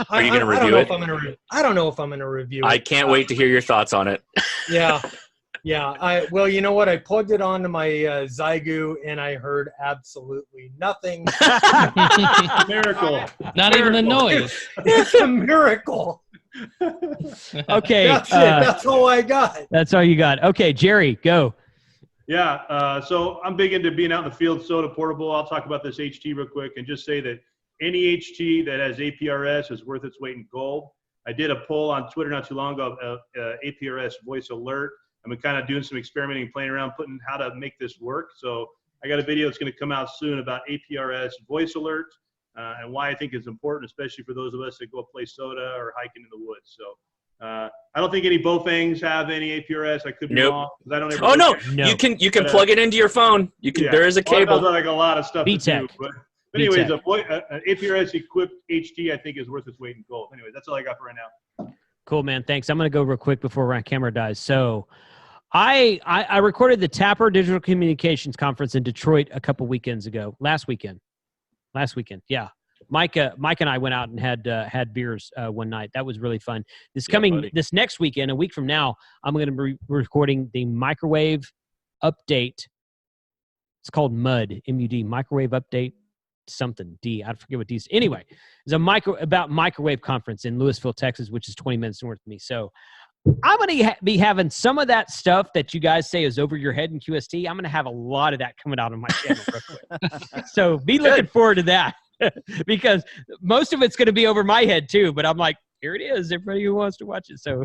Are you going to review it? I don't know if I'm going to review it. I can't wait to hear your thoughts on it. Yeah. Well, you know what? I plugged it onto my Zygu, and I heard absolutely nothing. Miracle. Not even a noise. It's a miracle. Okay. That's it. That's all I got. That's all you got. Okay, Jerry, go. Yeah, so I'm big into being out in the field, SOTA portable. I'll talk about this HT real quick and just say that any HT that has APRS is worth its weight in gold. I did a poll on Twitter not too long ago of APRS voice alert. I've been kind of doing some experimenting, playing around, putting how to make this work. So I got a video that's going to come out soon about APRS voice alert and why I think it's important, especially for those of us that go play SOTA or hiking in the woods. So I don't think any Bofangs have any APRS. I could be wrong. I don't ever no. You can plug it into your phone. You can. Yeah. There is a cable. Like a lot of stuff to do. But anyways, an APRS equipped HT I think is worth its weight in gold. Anyway, that's all I got for right now. Cool, man. Thanks. I'm going to go real quick before my camera dies. So I recorded the Tapper Digital Communications Conference in Detroit a couple weekends ago. Last weekend. Yeah. Mike and I went out and had beers one night. That was really fun. This next weekend, a week from now, I'm going to be recording the microwave update. It's called MUD, M-U-D, microwave update something, D. I forget what D is. Anyway, it's about microwave conference in Lewisville, Texas, which is 20 minutes north of me. So I'm going to be having some of that stuff that you guys say is over your head in QST. I'm going to have a lot of that coming out on my channel real quick. So be looking forward to that. Because most of it's going to be over my head too, but I'm like, here it is, everybody who wants to watch it. So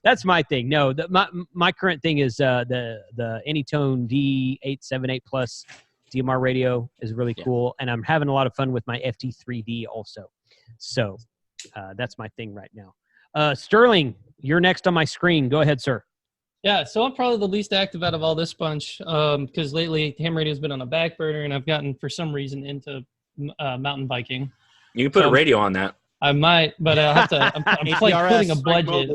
that's my thing. No, my current thing is the Anytone D878 Plus DMR radio is really cool, and I'm having a lot of fun with my FT3D also. So that's my thing right now. Sterling, you're next on my screen. Go ahead, sir. Yeah, so I'm probably the least active out of all this bunch because lately ham radio's been on the back burner, and I've gotten, for some reason, into mountain biking. You can put a radio on that. I might, but I'll have to. I'm like putting a budget.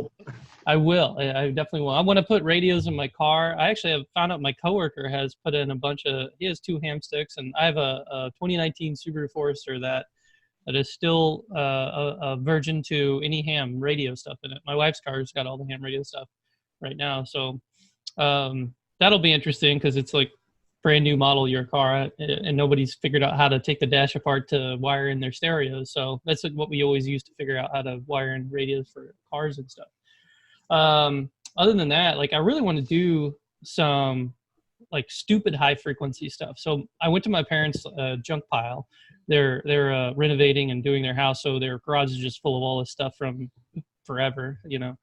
I will. I definitely will. I want to put radios in my car. I actually have found out my coworker has put in a bunch of. He has 2 ham sticks, and I have a 2019 Subaru Forester that is still a virgin to any ham radio stuff in it. My wife's car's got all the ham radio stuff right now, so that'll be interesting because it's like brand new model your car, and nobody's figured out how to take the dash apart to wire in their stereos. So that's like what we always used to figure out how to wire in radios for cars and stuff. Other than that, like I really want to do some like stupid high frequency stuff. So I went to my parents' junk pile. They're renovating and doing their house, so their garage is just full of all this stuff from forever, you know.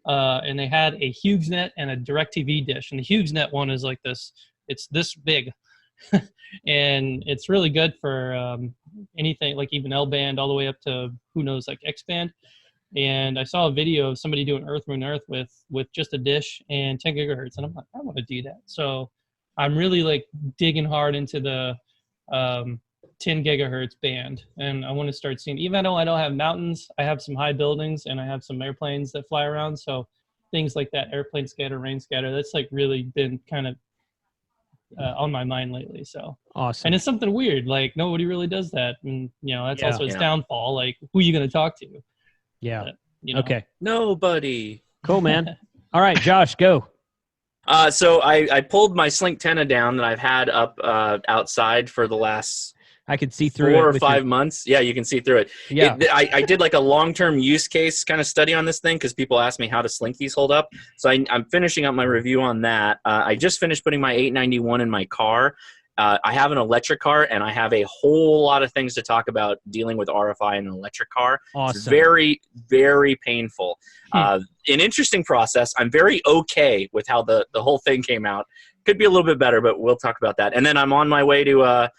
And they had a HughesNet and a DirecTV dish, and the HughesNet one is like this. It's this big, and it's really good for anything, like even L-band all the way up to, who knows, like X-band. And I saw a video of somebody doing Earth, Moon, Earth with just a dish and 10 gigahertz, and I'm like, I want to do that. So I'm really like digging hard into the 10 gigahertz band, and I want to start seeing, even though I don't have mountains, I have some high buildings, and I have some airplanes that fly around. So things like that, airplane scatter, rain scatter, that's like really been kind of on my mind lately. So awesome. And it's something weird, like nobody really does that, and you know that's also its downfall. Like, who are you going to talk to? Yeah. You know? Okay. Nobody. Cool, man. All right, Josh, go. So I pulled my Slink 10 down that I've had up outside for the last I could see through 4 or 5 months. Yeah, you can see through it. Yeah. I did like a long-term use case kind of study on this thing because people ask me how to Slink these hold up. So I'm finishing up my review on that. I just finished putting my 891 in my car. I have an electric car, and I have a whole lot of things to talk about dealing with RFI in an electric car. Awesome. It's very, very painful. An interesting process. I'm very okay with how the whole thing came out. Could be a little bit better, but we'll talk about that. And then I'm on my way to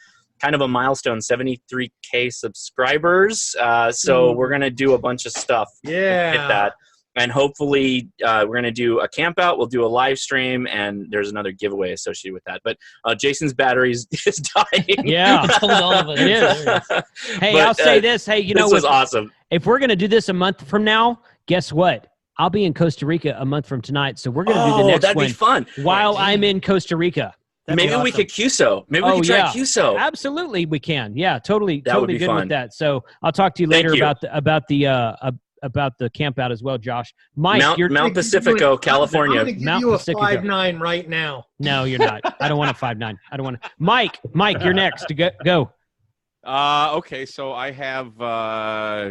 kind of a milestone, 73K subscribers. So we're going to do a bunch of stuff to hit that. And hopefully we're going to do a camp out. We'll do a live stream, and there's another giveaway associated with that. But Jason's battery is dying. Yeah. Told all of us. It is. Hey, I'll say this. Hey, you know, this was awesome. If we're going to do this a month from now, guess what? I'll be in Costa Rica a month from tonight. So we're going to do the next that'd one be fun. while I'm in Costa Rica. Maybe we could QSO. Maybe we could try QSO. Absolutely, we can. Yeah, totally That would be good fun. with that. So I'll talk to you later about the camp out as well, Josh. Mike, Mount Pacifico, California. I'm going to give Mount you a Pacifico. 5'9" right now. No, you're not. I don't want a 5'9". I don't want to. Mike, you're next. Go. Okay, so I have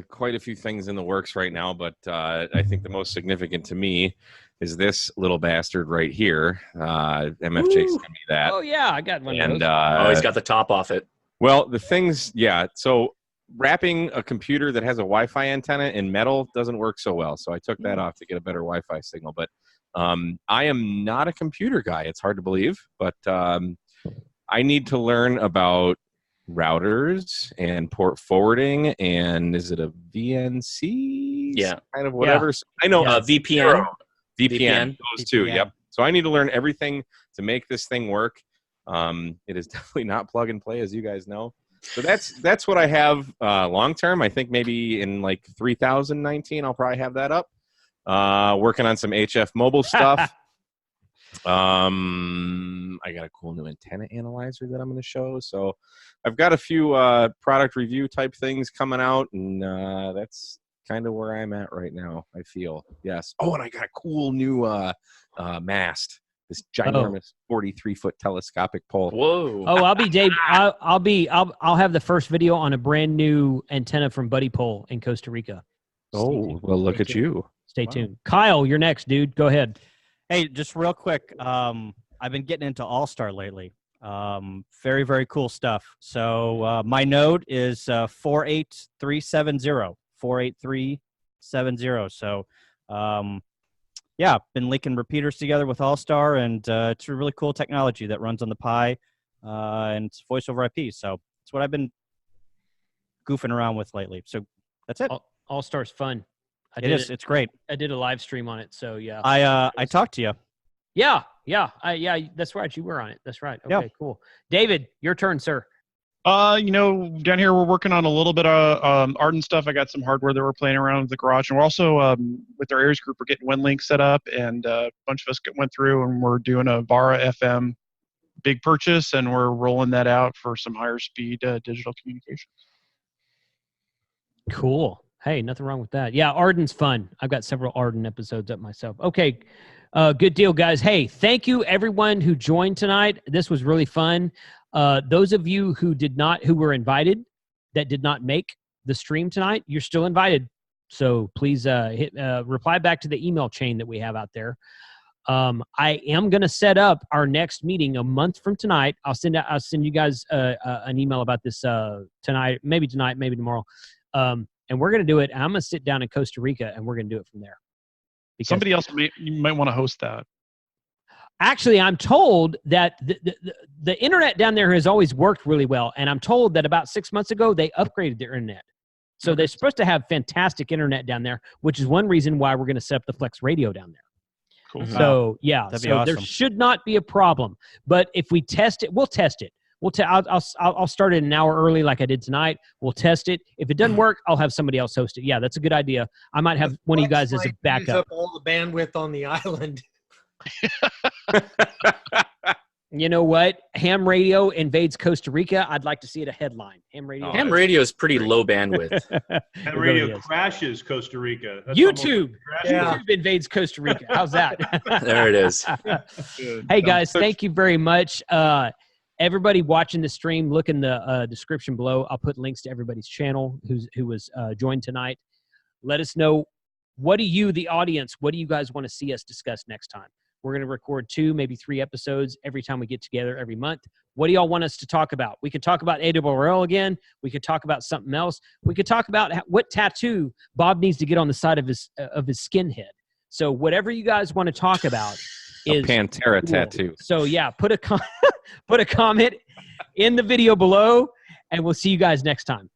quite a few things in the works right now, but I think the most significant to me is this little bastard right here. MFJ sent me that. Oh, yeah, I got one And, of those. He's got the top off it. Well, the things, so wrapping a computer that has a Wi-Fi antenna in metal doesn't work so well. So I took that off to get a better Wi-Fi signal. But I am not a computer guy. It's hard to believe, but I need to learn about routers and port forwarding, and is it a VNC? Yeah. Kind of whatever. Yeah. So I know VPN. VPN, those two. VPN. Yep. So I need to learn everything to make this thing work. It is definitely not plug and play, as you guys know. So that's what I have long term. I think maybe in like 2019 I'll probably have that up. Working on some HF mobile stuff. I got a cool new antenna analyzer that I'm going to show. So I've got a few product review type things coming out, and that's kind of where I'm at right now, I feel. Yes. Oh, and I got a cool new mast. This ginormous 43-foot telescopic pole. Whoa. Oh, I'll be Dave. I'll have the first video on a brand new antenna from Buddy Pole in Costa Rica. Oh, well, look at you. Stay tuned. Kyle, you're next, dude. Go ahead. Hey, just real quick. I've been getting into All-Star lately. Very, very cool stuff. So my node is 48370. 48370. So yeah, been linking repeaters together with All-Star, and it's a really cool technology that runs on the Pi, and it's voice over IP. So it's what I've been goofing around with lately. So that's it. All-Star's fun. It's great. I did a live stream on it, so yeah. I talked to you. Yeah, that's right. You were on it. That's right. Okay, cool. David, your turn, sir. Down here we're working on a little bit of Arden stuff. I got some hardware that we're playing around with the garage, and we're also with our Aries group, we're getting WinLink set up, and a bunch of us went through and we're doing a Vara FM big purchase, and we're rolling that out for some higher speed digital communications. Cool. Hey, nothing wrong with that. Yeah, Arden's fun. I've got several Arden episodes up myself. Okay, good deal, guys. Hey, thank you everyone who joined tonight. This was really fun. Those of you who were invited that did not make the stream tonight, you're still invited. So please reply back to the email chain that we have out there. I am going to set up our next meeting a month from tonight. I'll send you guys an email about this tonight, maybe tomorrow. And we're going to do it. I'm going to sit down in Costa Rica, and we're going to do it from there. Because somebody else you might want to host that. Actually, I'm told that the internet down there has always worked really well, and I'm told that about 6 months ago they upgraded their internet. So they're supposed to have fantastic internet down there, which is one reason why we're going to set up the Flex Radio down there. Cool. So yeah, That'd be so awesome. there should not be a problem. But if we test it, we'll test it. I'll start it an hour early like I did tonight. We'll test it. If it doesn't work, I'll have somebody else host it. Yeah, that's a good idea. I might have one of you guys as a Use backup. up all the bandwidth on the island. You know what? Ham Radio invades Costa Rica. I'd like to see it a headline. Ham Radio. Ham radio is pretty low bandwidth. That radio crashes Costa Rica. That's YouTube. Yeah. YouTube invades Costa Rica. How's that? There it is. Hey guys, thank you very much. Everybody watching the stream, look in the description below. I'll put links to everybody's channel who was joined tonight. Let us know, what do you, the audience, what do you guys want to see us discuss next time? We're going to record 2, maybe 3 episodes every time we get together every month. What do y'all want us to talk about? We could talk about ARRL again. We could talk about something else. We could talk about what tattoo Bob needs to get on the side of his skin head. So whatever you guys want to talk about is a Pantera cool. tattoo. So yeah, put a comment in the video below, and we'll see you guys next time.